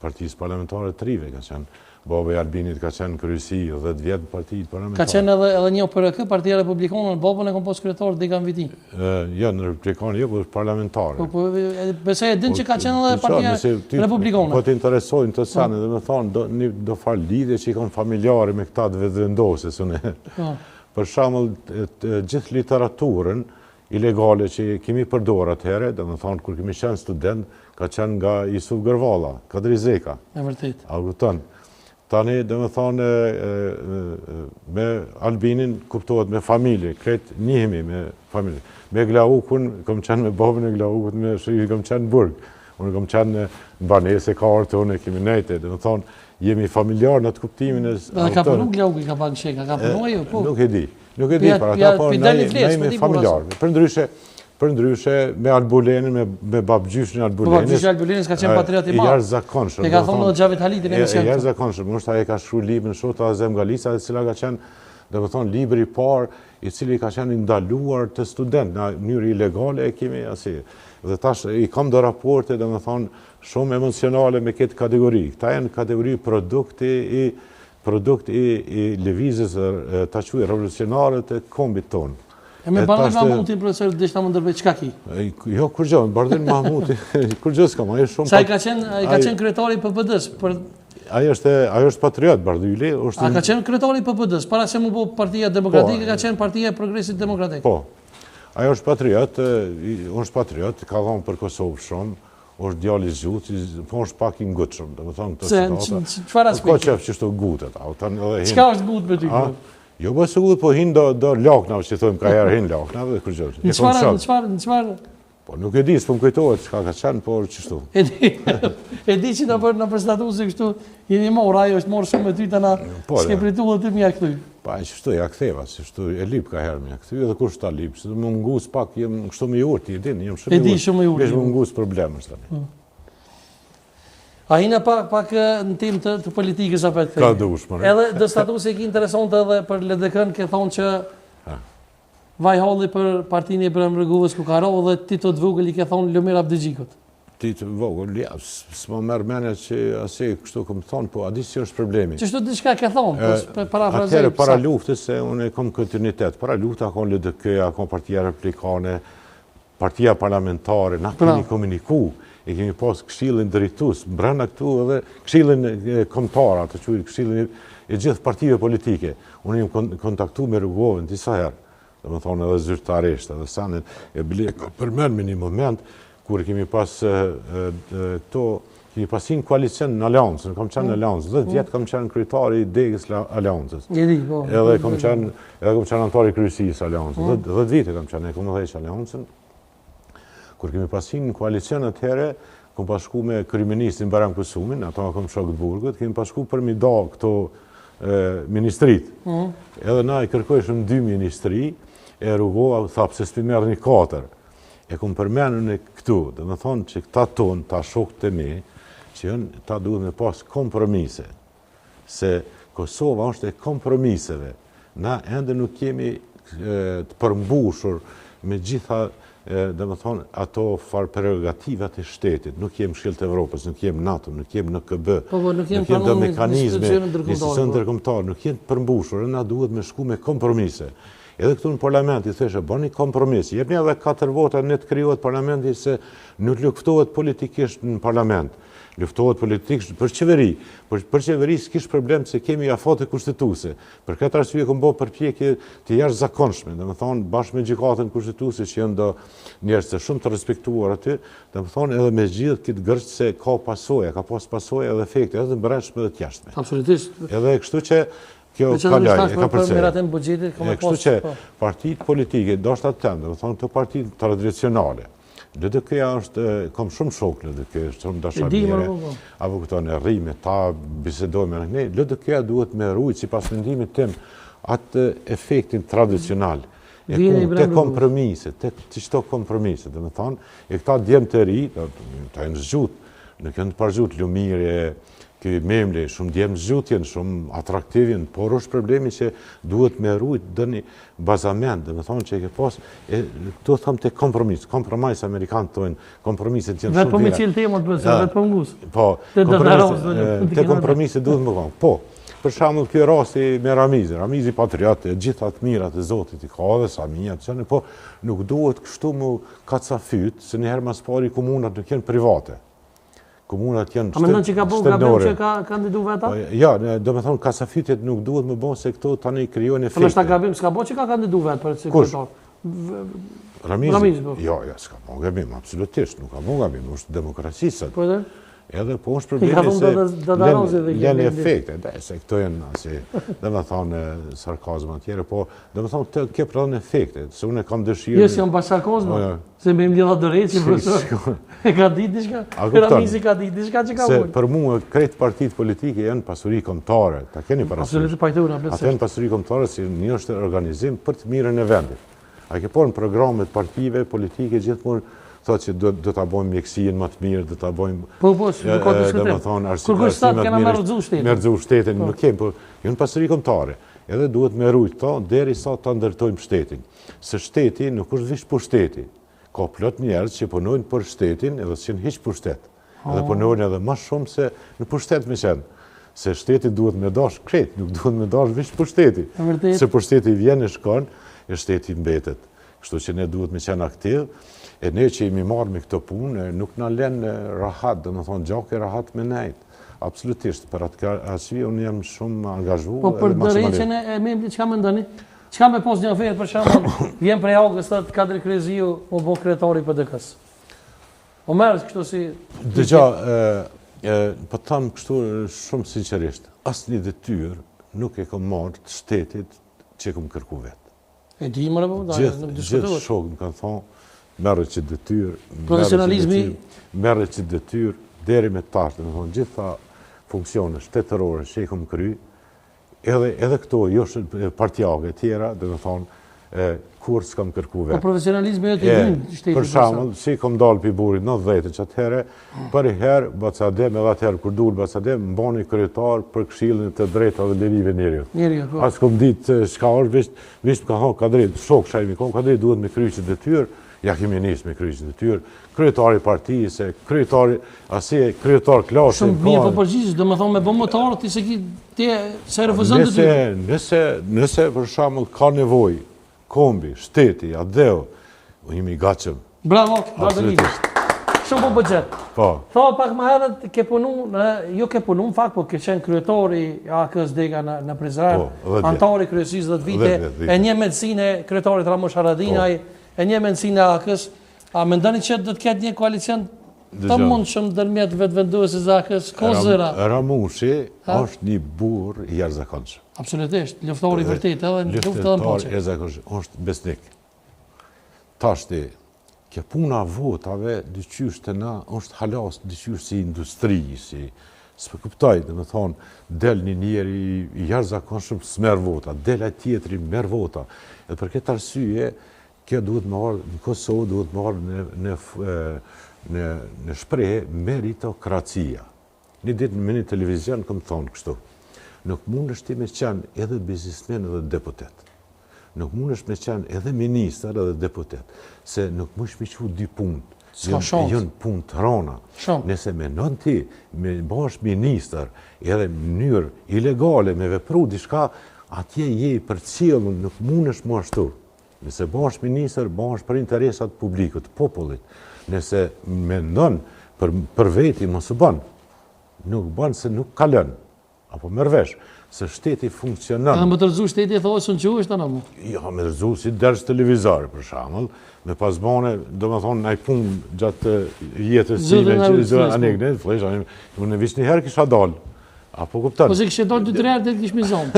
partisë parlamentare të rive, ka qenë Baba i Albinit ka qenë kryesi 10 vjetë partijit parlamentare. Ka qenë edhe një PRK, Partia Republikane, babën e kom pas kryetar Dekan Viti. Jo, në Republikane, jo, po parlamentare. Besoj e din që ka qenë edhe Partia Republikane. Po të interesojnë të sanë, dhe me thonë, do falë lidhje që i kanë familjare me këta të vedvendosës. Për shembull, gjithë literaturën ilegale që kemi përdor atëherë, dhe me thonë, kur kemi qenë student, ka qenë nga Jusuf Gërvalla, Kadri Zeka. E vërtet. A kupton? Tani, dhe me thonë, me Albinin kuptohet me familje, kretë njihemi me familje. Me Glaukun, kom qenë me babën e Glaukut, me shri, kom qenë në Burg. Unë kom qenë në banese, ka orë unë e kemi nejte, dhe me thonë, jemi familjar në të kuptimin e... Dhe ka punu Glaukut, ka pak sheka, ka punu e jo, po? Nuk e di, për ata, po ne familjar. Për ndryshe, me Albulenin, me babgjyshin Albulenin. Babgjyshin Albulenin s'ka qenë patriot i madh. E jashtëzakonshëm. E ka thonë edhe Xhavit Halitin e E jashtëzakonshëm. Nështë ai ka shkruar librin Shota Azem Galica, e cila ka qenë, dhe me thonë, libri i parë, i cili ka qenë ndaluar të student, në mënyrë ilegale e kemi asi. Dhe tash i kam do raporte, dhe me thonë, shumë emocionale me këtë kategori. Këta janë kategori produkt i lëvizjes ta quaj revolucionare të kombit tonë. E me Bardhin Mahmutin, profesor, dishta më ndërvej, qka ki? Jo, kur gjë, Bardhin Mahmutin, kur gjë s'kam, ajo shumë... Sa i ka qenë kryetari i PPD-s? Ajo është patriot, Bardhyli. A ka qenë kryetari i PPD-s? Para se mu po Partia Demokratike, ka qenë Partia e Progresit Demokratik? Po. Ajo është patriot, ka thonë për Kosovë shumë, është djali i zgjuar, po është pak i ngutshëm, domethënë këtë çfarë aspekti? Ka qef që shto gutet, çka është gut me ty? Jo, po se po hin do laknave, që thojmë ka herë hin laknave dhe kërgjë. Çfarë? Po nuk e di, s'po më kujtohet çka ka qenë, por çështu. E di që na përstatuesi kështu jeni morë, ajo është morë shumë me ty tana. S'ke prituar ti më ja kthy. Pa, çështu ja ktheva, çështu e lip ka herë më ja kthy edhe kur shta lip, se më ngus pak, jam kështu më i urtë, e din, jam shumë i urtë. E di shumë i urtë. Më ngus problemesh tani. A hina pak në tim të politikës apet këtë? Ka dushmër. Edhe dhe statusi ki interesante edhe për LDK-n ke thonë që vaj halli për partinë e Ibrahim Rëguvës ku ka ro dhe Tito të vogël i ke thonë Lumir Abdixhikut. Tito të vogël, ja, s'ma merë menja që ase kështu këmë thonë, po a di që është problemi. Qështu diçka ke thonë? Atëherë para luftës, se unë e kom kontinuitet, para luftë akon LDK, akon Partia Republikane, Partia Parlamentare, na kemi komuniku. E kemi pas këshillin drejtues, brenda këtu edhe këshillin kombëtar, atë quajtur këshillin e gjithë partive politike. Unë jam kontaktuar me Rëgovën disa herë, domethënë edhe zyrtarisht, edhe sanë e bile përmend me një moment kur kemi pas kemi pasin koalicion në aleancën, kam qenë në aleancë, 10 vjet kam qenë kryetari i degës aleancës. Edhe kam qenë antar i kryesisë aleancës, 10 vite kam qenë, kam dhënë aleancën. Kur kemi pasin në koalicion atëherë, kom pashku me kryeministrin Bayram Kusumin, ato kom shok të burgut, kemi pashku për mi da këto ministrit. Edhe na i kërkojshëm 2 ministri, e rrugova, tha pse s'pi merrni 4. E kom përmenur në këtu, dhe me thonë që këta tonë, ta shokët e mi, që ta duhet me pas kompromise. Se Kosova është e kompromiseve. Na ende nuk kemi të përmbushur me gjitha, dhe me thonë, ato farë prerogativat e shtetit. Nuk jem Këshilli të Evropës, nuk jem NATO, nuk jem NKB, nuk jem do mekanizme, institucion ndërkombëtar, nuk jem të përmbushur, na duhet me shku me kompromise. Edhe këtu në parlament i theshe, bëni kompromis, jepni edhe 4 vota në të krijohet parlamenti se nuk luftohet politikisht në parlament, luftohet politikisht për qeveri. Për qeveri s'kish problem se kemi afate kushtetuese. Për këtë arsye kom bërë përpjekje të jashtëzakonshme, domethënë bashkë me gjykatën kushtetuese që janë do njerëz të shumë të respektuar aty, domethënë edhe me gjithë këtë gërç se ka pasojë, ka pas pasojë edhe efekte edhe të brendshme dhe të jashtme. Absolutisht. Edhe kështu që kjo kalaj, e ka përcjellë. Kështu që partitë politike, ndoshta të tënde, domethënë këto partitë tradicionale, LDK-ja është, kam shumë shok LDK, shumë dashamirë, apo këto në rrime, ta bisedojme në ne, LDK-ja duhet me rujtë, si pas mendimit tim, atë efektin tradicional. Te kompromise, te qëto kompromise, dhe me thonë, e këta djemë të ri, ta e në zgjut, nuk e në përgjut Lumire, këj memle, shumë djemë zgjutjen, shumë atraktivjen, por është problemi që duhet me rujt dëni bazament, dhe me thonë që e ke pas, këto thëmë të kompromis, kompromis Amerikanë të tojnë, kompromiset që në shumë vetë po me qilë temët bësë, vetë po ngusë. Po, te kompromiset duhet më konë. Po, për shembull kjo rasti me Ramizi patriot, gjitha të mirat e Zotit i ka dhe Samia, po nuk duhet kështu mu kacafyt, se njëherë mas pari komunat nuk jenë private. Komunat janë shtëpnore. A mendon që ka bëu gabim që ka kandidu veta? Ja, do me thonë kasafytjet nuk duhet më bënë se këto tani krijojnë efekte. Po nështë gabim s'ka bëu që ka kandidu vetë për sekretar? Ramizi? Jo, s'ka bëu gabim, absolutisht, nuk ka bëu gabim, është demokracisët. Po edhe? Edhe po është problemi se lënë efekte, se këto janë, dhe me thonë sarkazma tjere, po dhe me thonë ke prodhën efekte, se unë e kam dëshirë... Jesë janë pas sarkazma, se me mlidha dëreci, profesor, e ka ditë dishka, Ramizi ka ditë dishka që ka se ullë. për mua, kretë partitë politike janë pasuri kombëtare, ta keni parasysh. Ata janë pasuri kombëtare si një është organizim për të mirën e vendit. A ke por në programet partive politike gjithmonë thotë që do të bojmë mjekësien më të mirë, do të bojmë... Po, nuk ka diskutim. Kërkush statë kena me rëdzu shtetin. Me rëdzu shtetin, nuk kemë, po jënë pasëri kombëtare. Edhe duhet me rujtë to, deri sa të ndërtojmë shtetin. Se shteti nuk është vishë për shteti. Ka plot njerëz që punojnë për shtetin edhe që në hiqë për shtet. Edhe punojnë edhe ma shumë se në për shtet me qenë. Se shteti duhet me dash kretë, nuk duhet me dash vishë për shteti. Se për shteti vjen e shkon, e shteti mbetet. Kështu që ne duhet me qenë aktiv. E ne që jemi marrë me këto punë, nuk në lenë rahat, dhe më thonë gjake rahat me nejtë. Absolutisht, për atë arsye unë jam shumë angazhu. Po për dërreqen e membri, qëka me ndoni? Qëka me pos një aferë, për shembull, vjen prej augës të Kadri Kreziu, o bo kretari për dëkës. O merës kështu si... Dëgja, për thamë kështu shumë sinqerisht, asë një detyrë nuk e kom marrë të shtetit që e kom kërku vetë. E di më rëmë, nuk diskutuar. Gjithë shokë më kanë thonë, merë që detyrë, profesionalizmi, merë që detyrë, deri me tashtë, në thonë, gjitha funksione shtetërore që i kom kry, edhe këto, jo partjake tjera, dhe me thonë, kur s'kam kërku vetë. Po profesionalizmi e të dhënë shtetit. Për shembull, si kom dalë për burit 90 që atëherë, për i herë, Bacadem, edhe atëherë, kur dul Bacadem, më bani kryetar për këshillin të drejta dhe lirive njeriut. Po. As kom ditë shka është, visht më ka thonë, Kadri, shok shajmi kom, Kadri duhet me kryqë detyrë, ja kemi njësë me kryqë detyrë, kryetari partijë, se kryetari, asi kryetar klasë. Shumë mirë po përgjithës, dhe me thonë me bëmëtarë, ti se ki, se refuzon detyrë. Nëse për shembull ka nevojë, kombi, shteti, adheu, u jemi gatshëm. Bravo, bravo Lili. Shumë po bëgjet. Po. Tha pak më herët ke punu, jo ke punu në fakt, po ke qenë kryetari AKS-dega në Prizren, antari kryesisë 10 vite, e një medicine kryetarit Ramush Haradinaj, e një medicine AKS, a mendoni që do të ketë një koalicion të mundshëm ndërmjet vetëvenduesit të AKS, kozëra? Ramushi është një burr i jashtëzakonshëm. Absolutisht, luftari i vërtet, edhe në luftë edhe në paqe. Luftari i jashtëzakonshëm, është besnik. Tashti, Kjo puna votave, dyqysh të na, është halas dyqysh si industri, s'pe kuptoj, dhe me thonë, del një njeri i jashtëzakonshëm s'merr vota, del ai tjetri merr vota. Edhe për këtë arsye, kjo duhet marrë në Kosovë, duhet marrë në shprehje meritokracia. Një ditë në një televizion këmë thonë kështu, nuk mund është ti me qenë edhe biznismen edhe deputet. Nuk mund është me qenë edhe minister edhe deputet, se nuk mund është me qu dy punë. Jënë punë të rona. Nëse menon ti, me bash minister, edhe mënyrë ilegale me vepru diçka, atje je i përcjellur, nuk mund është më ashtu. Nëse bash minister, bash për interesat publikut, popullit. Nëse mendon për veti mos u bën, nuk bën se nuk kalon, apo merr vesh. Se shteti funksionon. Edhe më të rëzu shteti e thosë në që është të në mu? Ja, me rëzu si dërës televizare, për shamëll, me pas bane, do me thonë, na i punë gjatë jetës cime, që zë anegnet, flesh, unë në visë një herë kisha dalë, apo kuptanë. Po se kështë dalë 2-3 herë, dhe të kishë mi zonë.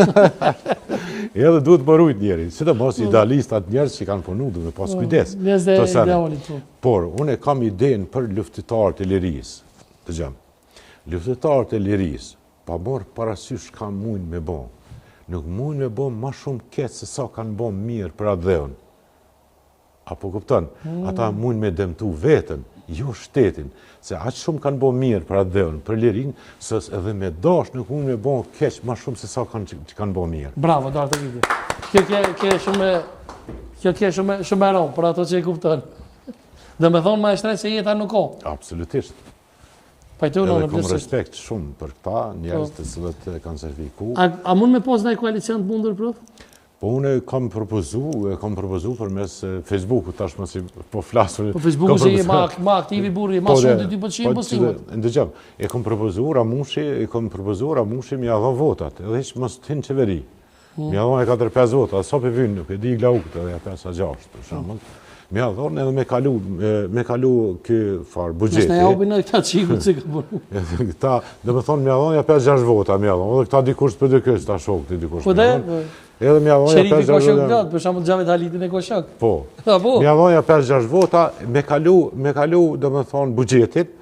Edhe duhet më rujt njeri, si të mos idealistat njerës që kanë punu, du me pas kujdes. Por, unë e kam idenë për luftitarët e lirisë, të gjemë. Luftitarët e lirisë, pa morë parasysh ka mujnë me bo. Nuk mujnë me bo ma shumë ketë se sa kanë bo mirë për atë dheun. Apo kupton? Ata mujnë me dëmtu vetën, jo shtetin, se aqë shumë kanë bo mirë për atë dheun, për lirin, sës edhe me dash nuk mujnë me bo keqë ma shumë se sa kanë bo mirë. Bravo, Dartë Viti. Kjo ke shumë e ronë, për ato që i kupton. Dhe me thonë ma e shtrejt se jeta nuk o. Absolutisht. Edhe kom respekt shumë për këta njerëz të cilët kanë sertifiku. A mund me pos në koalicion të mundur, prof? Po unë kam propozu për mes Facebooku, tashmë si po flasur. Po Facebooku që je ma aktivi burri, ma shumë të ty për qimë pësimët. Ndëgjëm, e kom propozu Ramushi mi adho votat, edhe që mos të hinë qeveri. Mi adho e 4-5 votat, sa për vynë, nuk e di glaukët edhe 5-6, për shamën. Mi adhon edhe me kalu kë farë bugjeti. Nësë ne jaubin edhe këta qikut që ka përnu. Këta, dhe me thonë, mi adhon ja 5-6 vota, mi adhon. Edhe këta dikush për dykës, ta shok të dikush. Po dhe? Edhe mi adhon ja 5-6 vota. Sherifi Koshok Blat, për shamë të Gjavet Halitin e Koshok. Po. Mi adhon ja 5-6 vota, me kalu, dhe me thonë, bugjetit,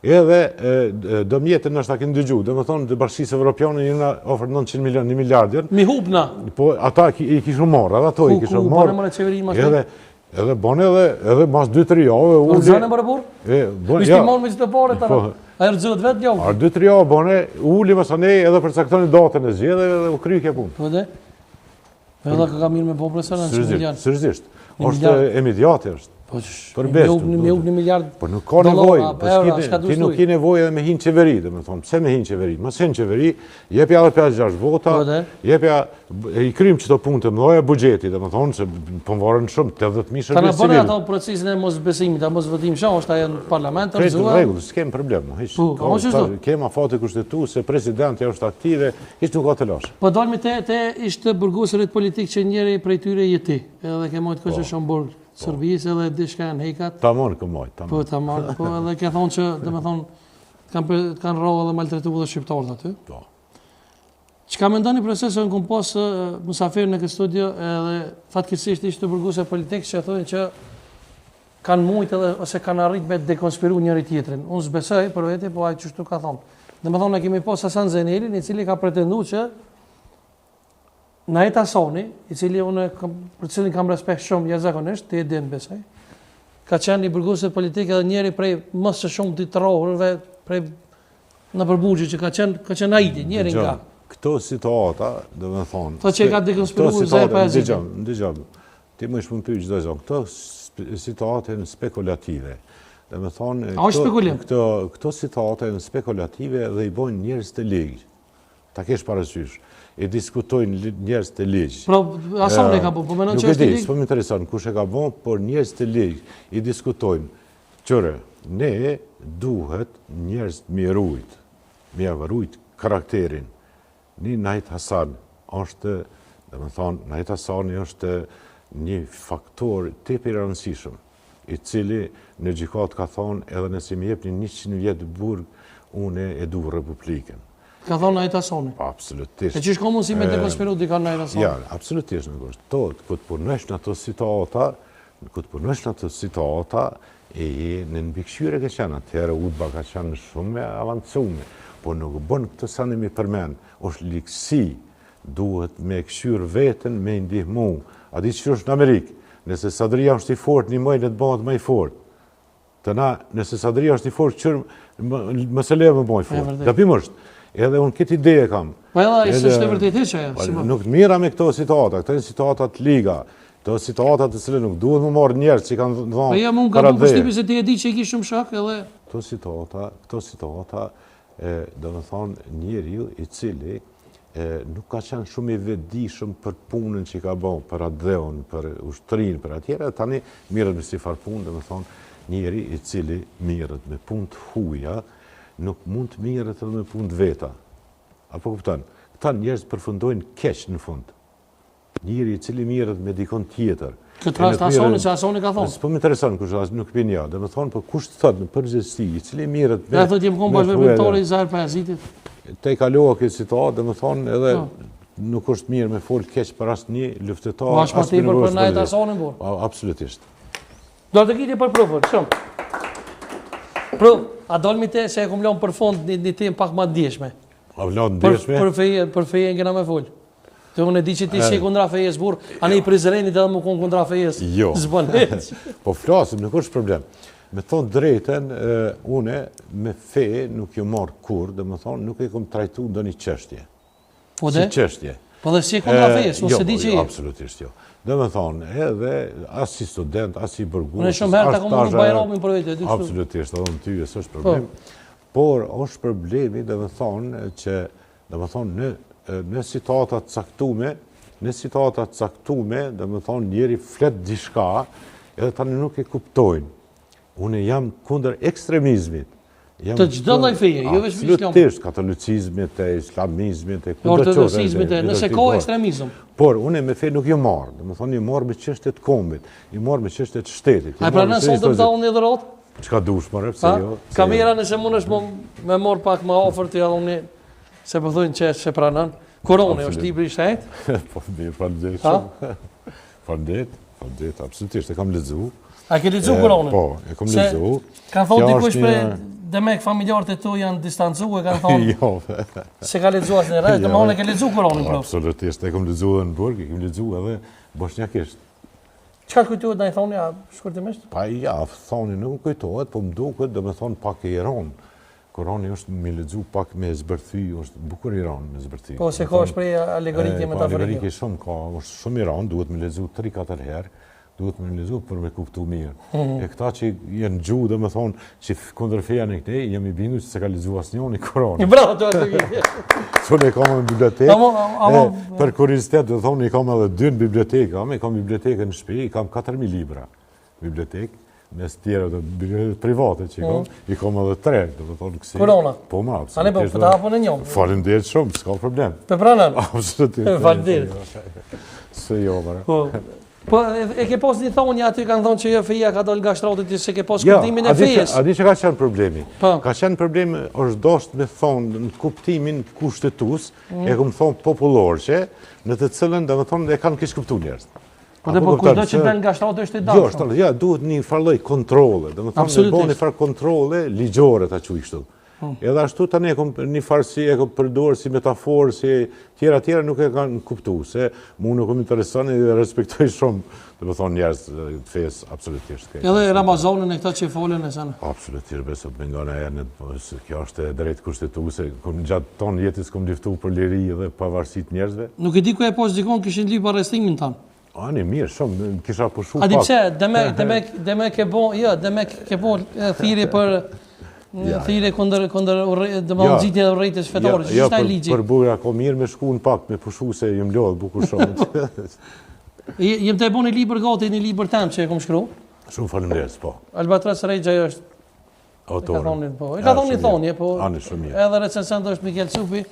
edhe do mjetën nështë ta kënë dëgju. Dhe me thonë, dhe bashkisë Evropiane njëna ofër 900 milion, 1 miliardin. Mi hupna. Po, ata i kishë marrë, edhe ato i kishë marrë. Edhe bon edhe mas 2-3 javë... Po rëzane më rëbur? Ishtë i monë me që të pare të rëbur? A e rëzët vetë javë? 2-3 javë bone, uli më sane edhe për caktoni datën e zhje dhe u kry ke punë. Po dhe? Edhe ka mirë me po presërën që miliard? Sërzisht. është emediati është. Për bestu. Me uk 1 miliard por nuk ka nevojë, ti nuk ke nevojë edhe me hinë qeveri, dhe me thonë, pse me hinë qeveri? Mas hinë qeveri, jepja edhe 5-6 vota, jepja, i krym qëto punë të mëdhoja bugjeti, dhe me thonë, se përvarën shumë, 80.000 shërbis civil. Ta në bëne ato procesin e mos besimit, a mos vëtim shumë, është ajo në parlament, të rëzua? Regull, s'kem problem, kem afati kushtetu, se presidenti është aktive, ishtë nuk ka të lash. Po dalmi te ishte burgosërit politik që njeri prej tyre jeti, edhe ke mojtë kështë Shomburg. Sërbis edhe dishka janë hekat. Ta monë këmoj, ta monë. Po, ta monë, po edhe ke thonë që, dhe me thonë, kanë rohë dhe maltretu dhe shqiptarët aty. Po. Që ka me ndoni proces në këmë posë musafirë në këtë studio edhe fatkesisht ishte burguse politikë që thonë që kanë mujtë edhe ose kanë arrit me dekonspiru njëri tjetrin. Unë zbesoj për veti, po ajë qështu ka thonë. Dhe me thonë, ne kemi posë Hasan Zenelin, i cili ka pretendu që Najta Soni, i cili për cilin kam respekt shumë jashtëzakonisht, ti e din besoj, ka qenë i burguesit politik edhe njeri prej mësë shumë të rohërve prej në përbugji që ka qenë ajti, njeri nga. Këto situata, dhe me thonë... Të që ka dekonspiru zërë për e zinë. Ndëgjëm, ti më ishë më pyjë gjithë zonë, këto situate në spekulative. Dhe me thonë... A është spekulim? Këto situate në spekulative dhe i bojnë njerës të ligjë. Ta kesh parasysh. E diskutojnë njerëz të ligjë. Pra, ason e ka po menon që është të ligjë? Nuk e di, s'po më intereson kush e ka bon, por njerëz të ligjë i diskutojnë. Qëre, ne duhet njerëz të mirujt, mi avarujt karakterin. Një Najt Hasan është, dhe me thonë, Najt Hasani është një faktor tepi rëndësishëm, i cili në gjykat ka thonë edhe nëse mi jep një 100 vjetë burg, une e du Republikën. Ka thonë Najt Hasani? Absolutisht. E që shko mund si me dekonspiru dika Najt Hasani? Ja, absolutisht në kështë. Këtë punësh në ato situata, këtë punosh në të situata, e në mbikëqyre ka qenë, atëherë UDBA ka qenë shumë e avancume, po nuk bën këtë sa në mi përmen, është likësi, duhet me këshyr vetën, me ndihmu. A di që është në Amerikë, nëse sadria është i fort, një mëjnë të bëhet më i fort. Të na, nëse sadria është i fort, më se leve më bëhet i fort. Dëpim është, edhe unë këtë ide kam. Po edhe, ishte shte vërtet heqë. Nuk mira me këto situata, këto situatat liga, këto situatat të cilë nuk duhet më marrë njerë që i kanë dhënë po ja, mund ka bu përshtipi se ti e di që i ki shumë shak edhe... Këto situata, do më thonë njeriu i cili nuk ka qenë shumë i vetëdijshëm për punën që i ka bën, për adheun, për ushtrin, për atjera, tani mirët me si farë punë, do më thonë njeri i cili mirët me punë të huja, nuk mund të mirët edhe me punë të veta. Apo kupton? Këta njerëz përfundojnë keq në fund. Njeri i cili mirët me dikon tjetër. Këtë rast asoni që asoni ka thonë. Po më intereson kush nuk pin ja, dhe më thonë, po kush të thotë në përgjithësi, i cili mirët me... Ja thot jem konë bashkëpunëtori i Zahir Pajazitit. Te i kalova këtë situatë, dhe më thonë, edhe nuk është mirë me folë keq për asë një luftetar. Po ashtë më tepër për najt asonin, por? Absolutisht. Do të kiti për prëfër, shumë. Prëf, a dolmi te se e kom lonë për fond një tem pak ma djeshme. A vlonë djeshme? Për feje ngena me folë. Të unë e di që ti që i kundra fejes burë, a ne i prizrenit edhe më konë kundra fejes zbën heq. Po flasim, nuk është problem. Me thonë drejten, une me feje nuk ju marë kur, dhe me thonë nuk e kom trajtu ndo një qështje. Po dhe? Si qështje. Po dhe si e kundra fejes, unë se di që i. Absolutisht jo. Dhe me thonë, edhe as si student, as si burgur. Unë e shumë herë të komë në bajramin për vete. Absolutisht, edhe në ty e së është problem. Por është problemi, dhe me thonë, që dhe me thonë në situatat caktume, dhe me thonë njeri flet dishka, edhe tani nuk e kuptojnë. Unë jam kundër ekstremizmit. Të gjdo lloj feje, jo veç islam. Absolutisht, katolicizmit, islamizmit, ortodoksizmit, nëse ka ekstremizm. Por, unë me fe nuk jo marrë, dhe me thonë i marrë me çështjet kombit, i marrë me çështjet shtetit. A pra nësë të më dalë një dhërot? Çka dush marrë, pse jo? Kamera nëse mund është me morë pak ma ofër të jadhë unë, se përthujnë që pranon. Korone, është libri i shtetë? Po, falëndet shumë. Falëndet, absolutisht, e kam lexuar. A ke lexuar Koranin? Po, e kam lexuar. Ka thonë dikush për demek familjarët e tu janë distancuar, kanë thonë. Jo. Se ka lexuar në rreth, domthonë e ke lexuar Koranin pro. Absolutisht, e kam lexuar në burg, e kam lexuar edhe bosnjakisht. Çka kujtohet ndaj thonë ja shkurtimisht? Pa ja, thonë nuk kujtohet, po më duket domethënë pak e Iran. Korani është me lexu pak me zbërthy, është bukur Iran me zbërthy. Po se ka shprej alegorike metaforike. Alegorike shumë ka, është shumë Iran, duhet me lexu 3-4 herë, duhet me lexu për me kuptu mirë. E këta që janë gjuhë, dhe me thonë, që kundër feja në këtej, jam i bindur që se ka lexu asnjëri Korani. Bravo, to atë vjen. Sonë kam në bibliotekë. Për kuriozitet, do thonë, i kam edhe 2 në bibliotekë, i kam bibliotekën në shtëpi, i kam 4000 libra bibliotekë. Mes tjera të private që i kom edhe 3, do të thonë kësi. Korona? Po ma, absolutisht. A ne po të hapën e njëm? Faleminderit shumë, s'ka problem. Për pranën? Absolutisht. Faleminderit. Se jo, bara. Po, e ke pas një thonjë aty kanë thonë që jo feja ka dalë nga shtratit, se ke pas kuptimin e fejes. A di që ka qenë problemi? Ka qenë problemi, është dosht me thonë, në kuptimin kushtetus, e këmë thonë popullorqe, në të cilën, dhe me thonë, e kanë kishë kuptu njerës. Po dhe po kujdo që del nga shtratë është i dashur. Jo, duhet një farloj kontrole, dhe me thonë me bo një farë kontrole ligjore ta që i kështu. Edhe ashtu tani e kom një farë si e kom përdorë si metaforë, si tjera nuk e kanë kuptu, se mu nuk kom interesoni dhe respektoj shumë, dhe me thonë njerës të fesë absolutisht. Edhe Ramazanën e këta që folën e sana? Absolutisht, besot me nga në ernet, kjo është e drejt kushtetuse, gjatë tonë jetës kom liftu për liri dhe pavarësit njerëzve. Nuk e di ku e posë gjikon këshin lypë arrestimin tanë? Ani mirë, shumë, kisha pushu pak. A di pse, demek ke bo, thirrje për thirrje kundër nxitje e urrejtjes fetare, që është ai ligji. Jo, për burra ko mirë me shkuën pak, me pushu se jëm lodhë bukur shumë. Jem të e bo një libër gati, një libër tem që e kom shkru. Shumë faleminderit, po. Albatras Rejgjaj është autori. E ka thonë një thonje, po edhe recensent është Mikel Cupi.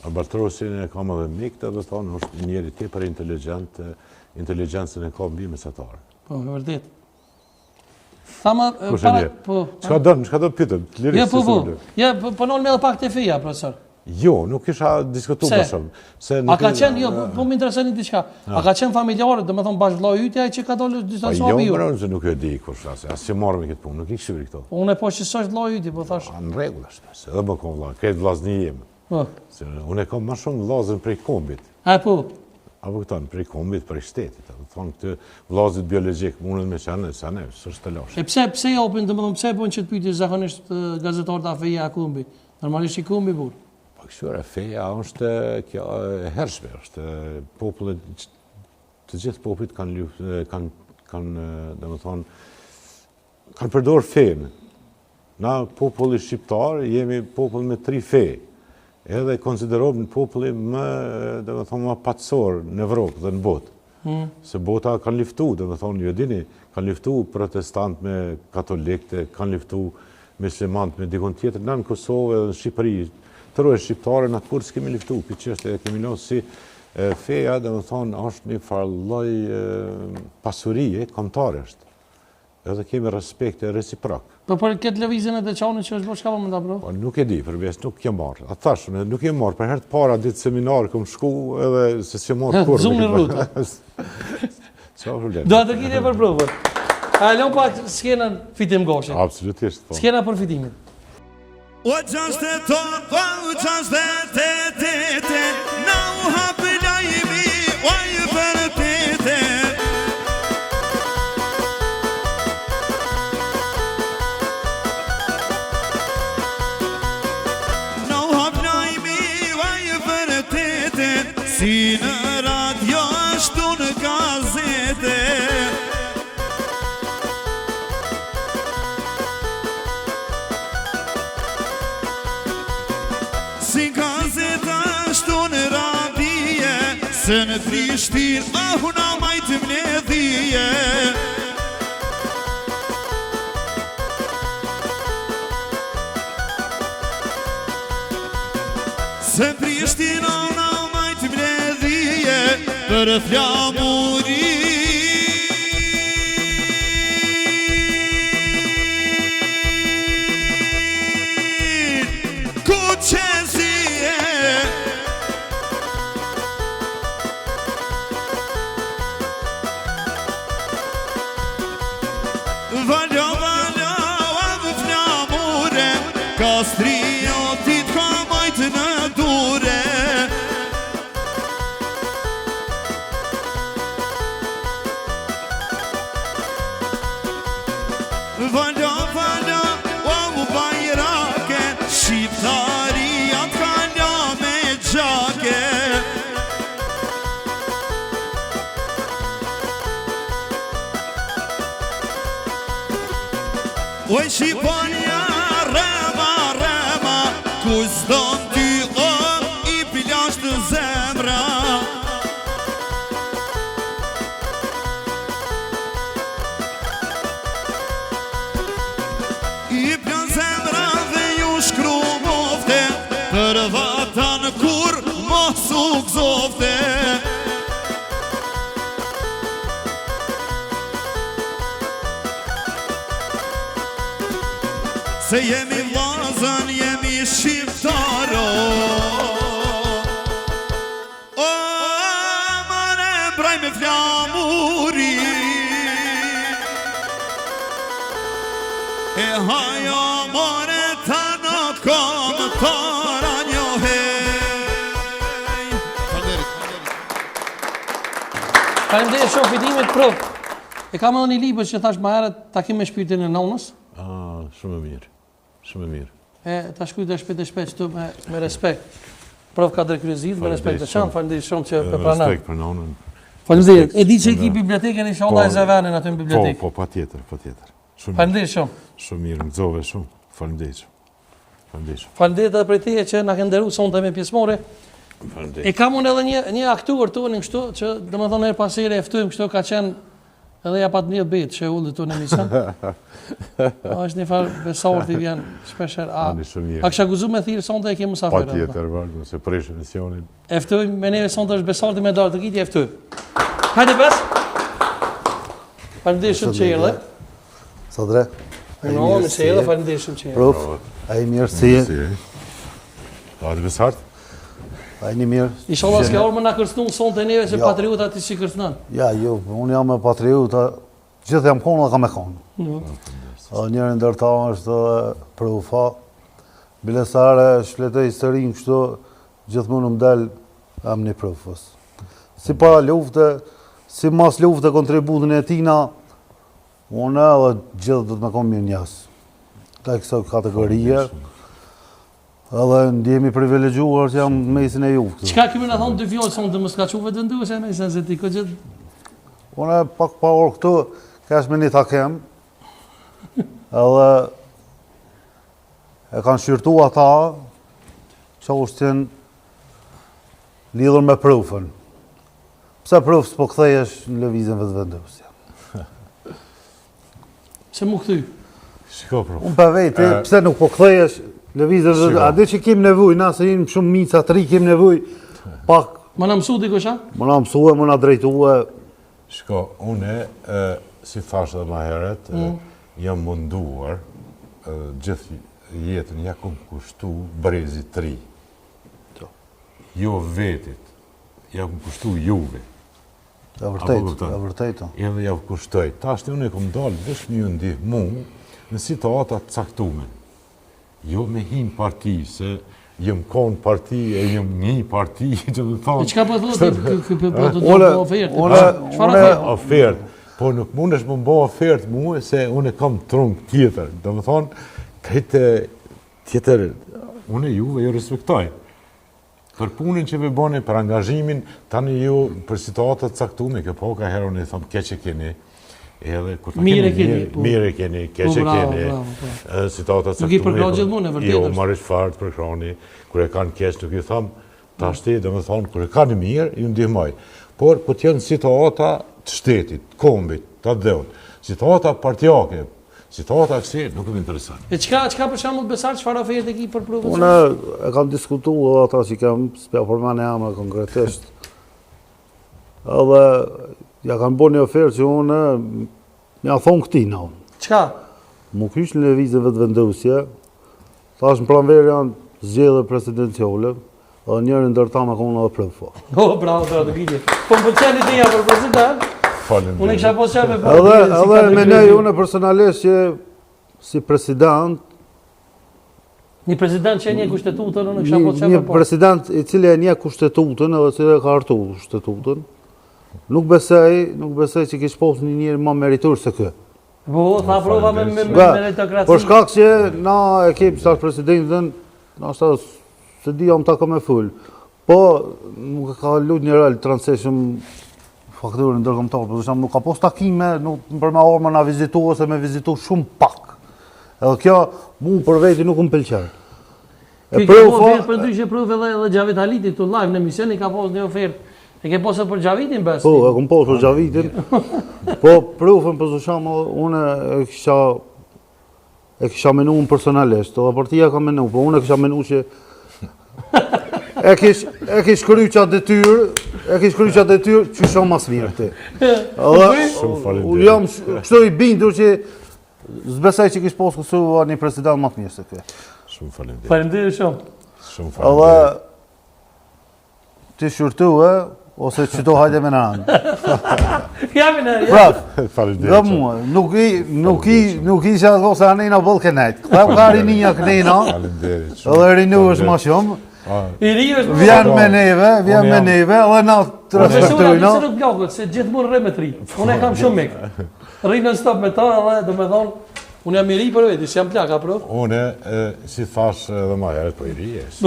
Albatrosin e kam edhe mikë, dhe thonë është njeri tepër inteligent, inteligencën e ka mbi mesatare. Po, e vërdet. Thama, Qka do pytëm? Ja, po nëllë me edhe pak të feja, profesor. Jo, nuk isha diskutu më shumë. A ka qenë, jo, po më interesoni diçka. A ka qenë familjarët, dhe më thonë bashkëvllau ytja që ka dalë distancuar me ju? Jo, më nuk e di kush as që marrë me këtë punë, nuk i këshyri këto. Unë po që s'është vllau yti, po thash. Në rregull është, edhe më kom vlla, këtë vllazni jem. Se unë kam më shumë vllazën prej kombit. Po. Apo këtan, prej kombit, prej shtetit. Thonë këtë vllazit biologjik, mundet me qenë, sa ne, s'është të lash. E pse japin, domethënë pse bën që të pyetje zakonisht gazetarët a feja Akumbi? Normalisht i kumbi burr. Po kështu feja është kjo e hershme, është popullet, të gjithë popullit kanë domethënë kanë përdorur fenë. Na populli shqiptar jemi popull me 3 fe. Edhe konsiderohen populli më, domethënë, më patësor në Evropë dhe në botë. Se bota kanë luftu, domethënë, ju dini, kanë luftu protestant me katolikë, kanë luftu muslimanët me dikon tjetër, në Kosovë dhe në Shqipëri. Të rojë shqiptare në kur s'kemi luftu, këtë çështje e kemi lënë si feja, domethënë, është një farë lloj pasurie kombëtare është. Edhe kemi respekt e reciprok. Po për këtë lëvizjen e Deçanit që është bërë, çka po mendon bro? Po nuk e di, përveç nuk jam marrë. A thash, nuk jam marrë, për herë të para ditë seminar kam shku edhe se s'jam marrë kurrë. Zumni rruta. Çfarë problem? Do të keni për provën. A lëm pak skenën fitim goshin. Absolutisht. Skena për fitimin. O qashtë të tonë, o qashtë të te, na u hapë lajmi, o i për te. Na u hapë lajmi, o i për te, si në radio ashtu në gazete. Si gazeta ashtu në radije, se në Prishtin ahuna majtë mledhije. Se Prishtin ahuna majtë mledhije, për flamuri. Valja, avë flamure, kastriotit ka majtë në dure. Valja, avë bajrake, shqiptariat ka nja me gjake. Oj Shqipënia rema, ku s'don ty i pilasht në zemra. I plan zemra dhe ju shkru mofte, për vatan kur mos u gzofte. Se jemi vllazën, jemi shqiptaro. O, mane braj me flamuri. E hajo more ta në kom tara njohej. Faleminderit shumë fitimet pro. E kam edhe një libër që thash më herët, takim me shpirtin e nonës. Shumë mirë. Shumë mirë. Ta shkujtë shpejt që me respekt. Prof ka drekryzit, me respekt të qanë, faleminderit shumë që për pranar. Respekt për nonën. Faleminderit. E di që i ki bibliotekën, inshallah e zëvenin aty në bibliotekë. Po, patjetër. Faleminderit shumë. Shumë mirë, më zove shumë. Faleminderit shumë. Faleminderit edhe prej teje që na ke nderuar sonte me pjesëmarrje. E kam unë edhe një aktor tonë kështu që domethënë her pas here e ftojmë kështu ka qenë edhe ja pat një bet që ullet të në emision. Është një farë besarti vjen shpesher. A kësha guzu me thirë sonte e ke musafir? Pa tjetër, vërdo, se presh emisionin. Eftojmë, me neve sonte është besarti me darë të kiti, eftojmë. Hajde bes! Faleminderit shumë që erdhe. Sodre. Unë me se erdhe, faleminderit shumë që erdhe. Prof, a i mirë si A të besart? A një mirë. Inshallah s'ka orë më na kërcënu son të neve që Jo. patriota ti si kërcënon. Ja, jo, unë jam e patriota, gjithë jam konë dhe kam e konë. Njëri ndërta është për ufa, bilesare shletoj historinë kështu, gjithmonë më del am një profës. Si para lufte, si mas lufte kontributin e tina, unë edhe gjithë do të me konë mirë njësë. Të këso kategorie, edhe ndjemi privilegjuar që jam mesin e juve. Çka kemi na thonë dy fjalë son të mos ka çuve të nduese me se ti ko gjithë. Unë pak pa orë këtu, ka është me një takem, edhe e kanë shqyrtu ata, që është qenë lidhur me prufën. Pse prufë s'po kthejesh në lëvizjen vetë vendosja? Se mu kthy. Shiko, pro. Unë për vejti, pse nuk po kthejesh lëvizjen vetë vendosja? A dhe që kem nevoj, na se jenë shumë mica, tri kem nevoj, pak, Ma na mësu dikosha? më na mësue, më na drejtue. Shiko, une, si thash edhe ma heret, jam munduar, gjithë jetën ja kom kushtu brezi 3. Jo vetit, ja kom kushtu juve. E kupton? vërtet. Edhe ja kushtoj. Tashti unë e kom dalë vesh një ndihmu në situata të caktume. Jo me hin parti, se jem kon parti e jem një parti, që të E thonë. çka po thotë ky po të Unë- ofertë? unë- Çfarë unë- thotë? Ofertë, po nuk mundesh më bo ofertë mua se unë kam trung tjetër. Do më thonë, këtë tjetër, unë juve ju respektoj. Për punën që vi boni, për angazhimin, tani ju për situatat caktume, kjo ka herë unë i thëmë keq e keni, edhe kur ta Mirë e keni, po. mirë e keni, keq e bravo, keni, bravo, situatat Nuk i caktume. përkrahon gjithmonë, e vërtet Jo, është. marrish fart përkrahoni, kur e kanë keq nuk i thëmë, tashti, do më thonë, kur e kanë mirë, ju ndihmoj. Por, po t'janë situata të shtetit, të kombit, të dheut, situata partijake, situata kësi, nuk më interesan. E çka për shembull besar çfarë ofertë e ki për provën? Unë e kam diskutuar ata që kam, s'pja përmane jam konkretisht, edhe ja kanë bo një ofertë që unë ja thonë këti na unë. Çka? Mu kysh në levizje vetë vendosje, thash në pranverë janë zgjedhje presidenciale, edhe njëri ndërta me konë edhe prëfo. Oh, bravo, të gjigje. Po më pëlqen ideja për president. Unë kisha pas çfarë me Edhe me nej unë personalisht që si president, një president që e një kushtetutën, unë kisha pas një çfarë po. president i cili e nje kushtetutën edhe cili e ka hartu kushtetutën, nuk besoj që kish pas një njëri më meritor se kë. Po, tha prova me Për meritokraci. shkak që na e kemi stash presidentën, na shta se di jam ta ka me full, po nuk e ka lut një rol transition fakturën ndërkombëtar, për shembull nuk ka pas takime, nuk për me orë na vizitu ose me vizitu shumë pak. Edhe kjo mu për veti nuk më pëlqen. Ky ka ofertë për ndryshe provë edhe Xhavit Halitit tu live në emision i ka pas një ofertë. E ke pasur për Xhavitin bes? Po, e kom pasur për Xhavitin. Po, prufën për shembull, unë e kisha menuar personalisht, edhe partia ka menuar, po unë e kisha menuar që e kish kry qatë detyrë, që shumë mas mirë ti. Shumë faleminderit. Jam kështu i bindur që zbesaj që kish posë kësuar një president më të mirë se kjo. Shumë faleminderit. Faleminderit shumë. Shumë Edhe faleminderit. ti shurtu ose qëto hajde me në anë. Jami në herë. Prap, Faleminderit. nga mua, nuk i që ato se anina bëllë kënejt. Këta ka rininja kënejna, Faleminderit. edhe rinu është ma shumë. I ri është Vjen me neve, edhe na të Profesora, respektojnë. nëse nuk blokët, se gjithmonë rre me tri. Unë e kam shumë mik. Rri në stop me ta edhe do me thonë, unë jam i ri për veti, s'jam plaka, prof. Une, si thash edhe ma heret, po i rijes.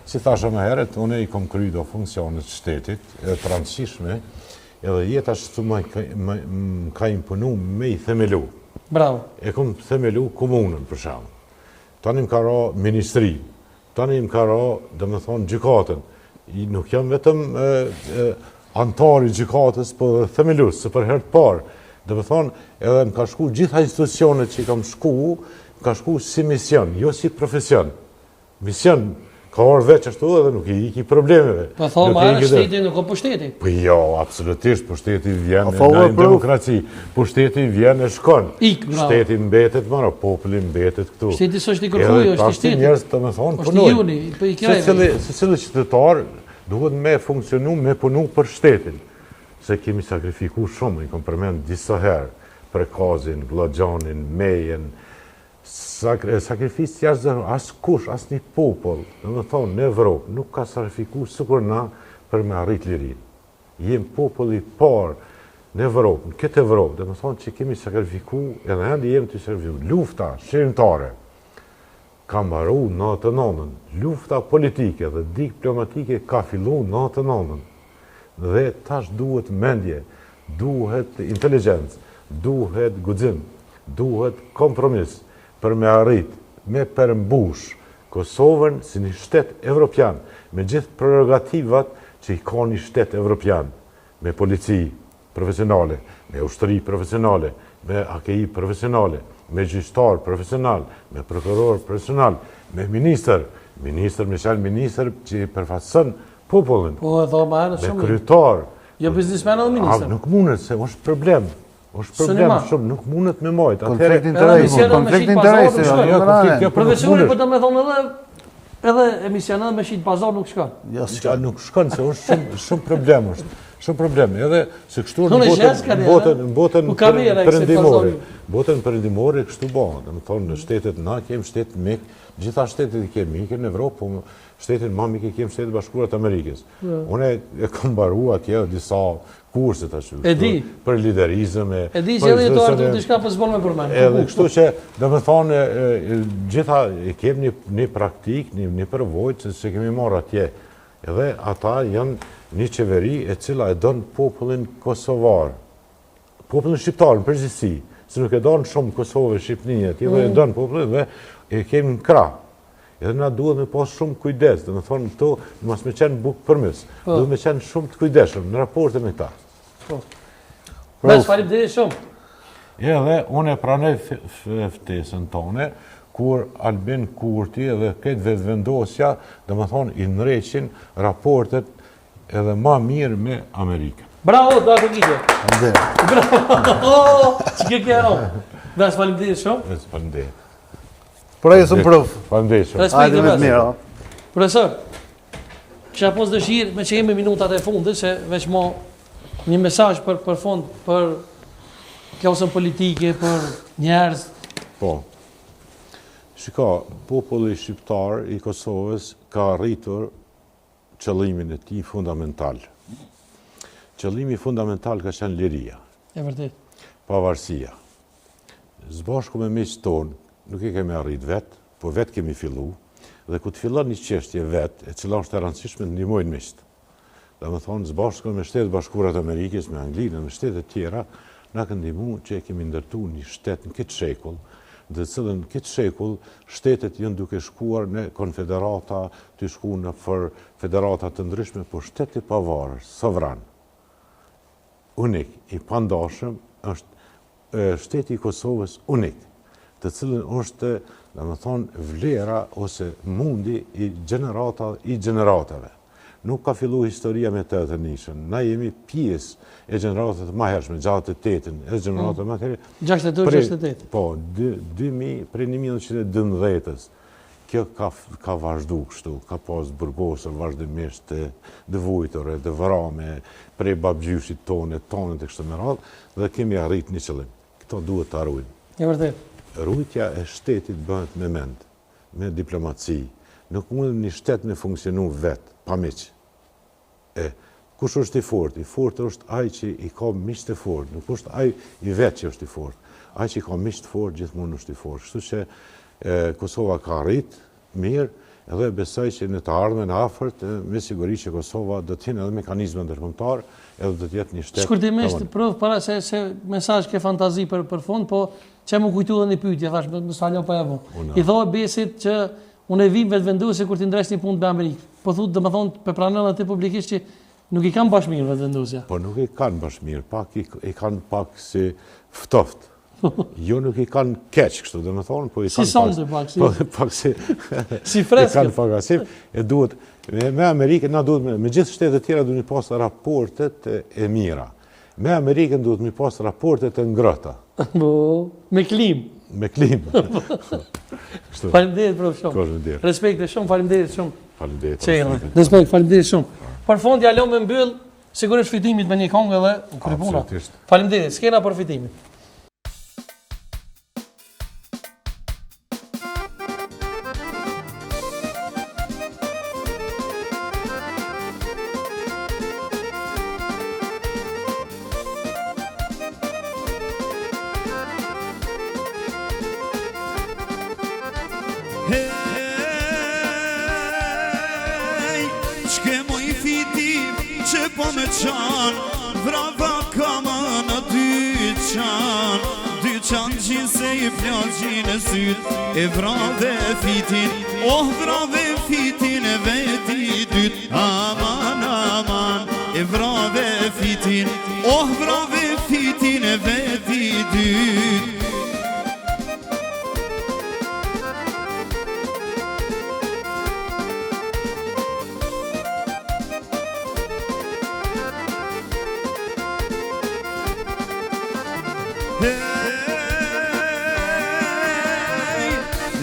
Si thash edhe ma heret, une i kom kry do funksionet shtetit, edhe të rëndësishme, edhe jeta shtu më ka imponu me i themelu. Bravo. E kom themelu komunën, për shamë. Tani më ka ra ministri, tani më ka ra, dhe me thonë, gjykatën. Nuk jam vetëm antari gjykatës, po dhe themelus, se për herë të parë. Dhe me thonë, edhe më ka shku gjitha institucionet që i kam shku, më ka shku si mision, jo si profesion. Mision, Ka orë veç ashtu edhe nuk i iki problemeve. Po thonë marrë shteti nuk o pushteti. Po jo, absolutisht, pushteti vjen në demokraci. Pushteti vjen e shkon. Shteti mbetet marë, populli mbetet këtu. Shteti së është i kërkuj, është i shteti. Njerëz të me thonë punoj. Se cili qytetar duhet me funksionu, me punu për shtetin. Se kemi sakrifiku shumë, i kom përmend disa herë, Prekazin, Vllagjanin, Mejen, sakrifisë jashtë zërë, asë kush, asë një popull, në thonë, në Evropë, nuk ka sakrifiku sukur na për me arrit lirin. Jem populli parë në Evropë, në këtë Evropë, dhe më thonë që kemi sakrifiku, edhe endi jem të sakrifiku, lufta shqyrëntare, ka mbaru 99-ën, lufta politike dhe diplomatike ka fillu 99-ën, dhe tash duhet mendje, duhet inteligencë, duhet guxim, duhet kompromis, për me arrit, me përmbush Kosovën si një shtet evropian, me gjithë prerogativat që i ka një shtet evropian, me polici profesionale, me ushtri profesionale, me AKI profesionale, me gjyqtar profesional, me prokuror profesional, me minister me qenë minister që i përfaqëson popullin, me kryetar. Jo biznesmen edhe minister. Nuk mundet, se është problem. është problem shumë, nuk mundet me majt. Konflikt interesi. Profesori, po të me thonë edhe emisionet me shqitë pazar nuk shkon. Nuk shkon, se është shumë problem. Shumë problem. Edhe se kështu në botën përëndimore kështu bëhen. Dhe më thonë, në shtetet na kemë shtetet mik, gjitha shtetet i kemi mikë në Evropë, po shtetin ma mikë i kemë shtetet bashkurat Amerikës. Une e kom baru atje disa kurset ashtu, për liderizëm. E di që edhe jetu artu të shka për zbonë me përmenë. Edhe kështu që, dhe më thonë, gjitha e kemë një praktik, një përvojt, se kemi marrë atje. Edhe ata janë një qeveri e cila e donë popullin Kosovar, popullin shqiptar në përgjithësi, se nuk e donë shumë Kosovë e Shqipënia, atje dhe e donë popullin dhe e kemi në krah. Edhe na duhet me pas shumë kujdes, dhe me thonë këto, mas me qenë bukë përmës, duhet me qenë shumë të kujdeshëm në raporte me ta. Mes falim dhe shumë. Edhe unë e pranoj ftesën tone, kur Albin Kurti edhe këtë vetëvendosja, dhe me thonë, i nëreqin raportet edhe ma mirë me Amerikën. Bravo, Dako Gjigje! Bravo! Që ke kero? Mes falim dhe shumë? Mes falim dhe. Por e së më prëv. Falim dhe shumë. Respekt dhe mes. Profesor, kësha pos dëshirë, me që jemi minutat e fundit, se veç mo një mesazh për fond, për klausën politike, për njerëz. Po. Shika, populli shqiptar i Kosovës ka rritur qëllimin e tij fundamental. Qëllimi fundamental ka qenë liria. E vërtet. Pavarësia. Zbashku me miqtë tonë, nuk e kemi arrit vetë, po vetë kemi fillu, dhe ku të fillon një çështje vetë, e cila është e rëndësishme të ndihmojnë miqtë. Dhe me thonë, zbashku me Shtetet Bashkuara të Amerikës, me Anglinë, me shtetet tjera, na kanë ndihmu që e kemi ndërtu një shtet në këtë shekull, dhe cilën në këtë shekull shtetet janë duke shkuar në konfederata, të shku në federata të ndryshme, por shteti pavarur, sovran, unik, i pandashëm, është shteti i Kosovës unik, të cilën është, dhe me thonë, vlera ose mundi i gjeneratave. Nuk ka fillu historia me të të nishën. Na jemi pjesë e gjeneratët ma hershme, gjatë të tetin, e gjeneratët ma hershme. 68. Po, 2000, prej 1912-ës, kjo ka vazhdu kështu, ka pas burgosër vazhdimisht të dëvujtore, të vrame, prej babgjyshit tonet të kështë më radhë, dhe kemi arrit një qëllim. Këto duhet të arrujnë. E vërtet. Rujtja e shtetit bëhet me mend, me diplomaci. Nuk mund një shtet me funksionu vetë, pa miq. Kush është i fort? I fort është ai që i ka miq të fort, nuk është ai i vetë që është i fort. Ai që i ka miq të fort gjithmonë është i fort. Kështu që Kosova ka arrit mirë, edhe besoj që në të ardhmen afërt me siguri që Kosova do të jenë edhe mekanizme ndërkombëtar, edhe do të jetë një shtet. Shkurtimisht, prov para se mesazh ke fantazi për fond, po çe më kujtu dhe një pyetje, thash më salo pa apo. I thoa Besit që unë e vim vetëvenduese kur ti ndresh një punë me Amerikë. Po thotë domethënë pe pranon atë publikisht që nuk i kanë bashmirë vetëvendosja. Po nuk i kanë bashmirë, pak i kanë pak si ftoft. Jo nuk i kanë keq, kështu dhe me thonë, po i Si kanë sonde pak, pak si... si i freskët. kanë pak asiv, e duhet, me Amerikën, na duhet, me gjithë shtetet tjera duhet mi pas raportet e mira. Me Amerikën duhet mi pas raportet e ngrëta. Me klim. Me klim. Faleminderit profesor. Faleminderit. Respekte shumë, faleminderit shumë. Faleminderit. Respekt, faleminderit shumë. Për fund ja lëm me mbyll sigurisht fitimit me një këngë edhe krypuna. Absolutisht. Faleminderit. Skena për fitimin. Hej, çke moj fitim që po me qanë, vrava kama në dyqan gjithë se i plaqin e syt, e vrave fitin, oh vrave fitin e veti dyt, aman aman, e vrave fitin, oh vrave fitin e veti dyt.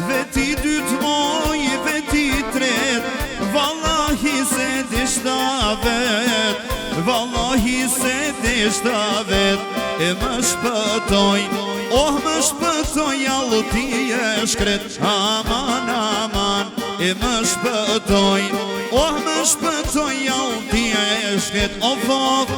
Veti dytë moj, veti tret, vallahi se deshta vet, vallahi se deshta vet, e më shpëtoj, oh më shpëtoj, allu ti e shkret, aman aman, e më shpëtoj, oh më shpëtoj, allu ti e shkret, oh fok.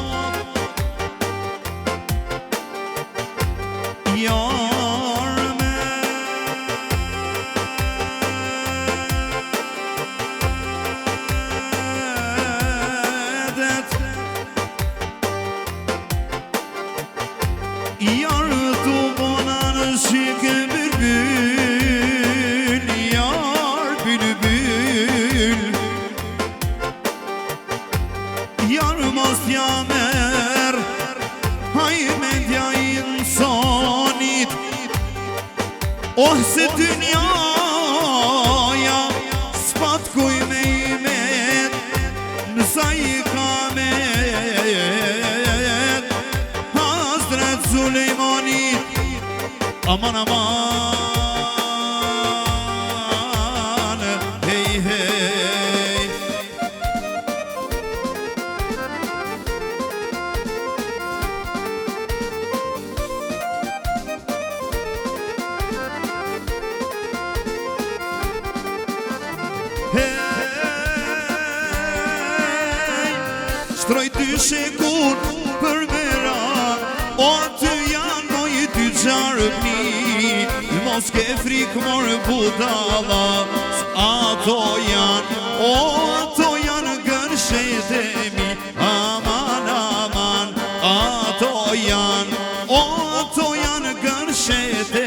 Oh se dynjaja s'pat kuj me imet, nësa i kamet Hazret Sulejmanit, aman aman, hej hej. Shtroj ty shekun për mera, o të janë moj ty qarëpni, mos ke frikë morë budala, ato janë, o ato janë gërshete mi, aman aman, ato janë, o ato janë gërshete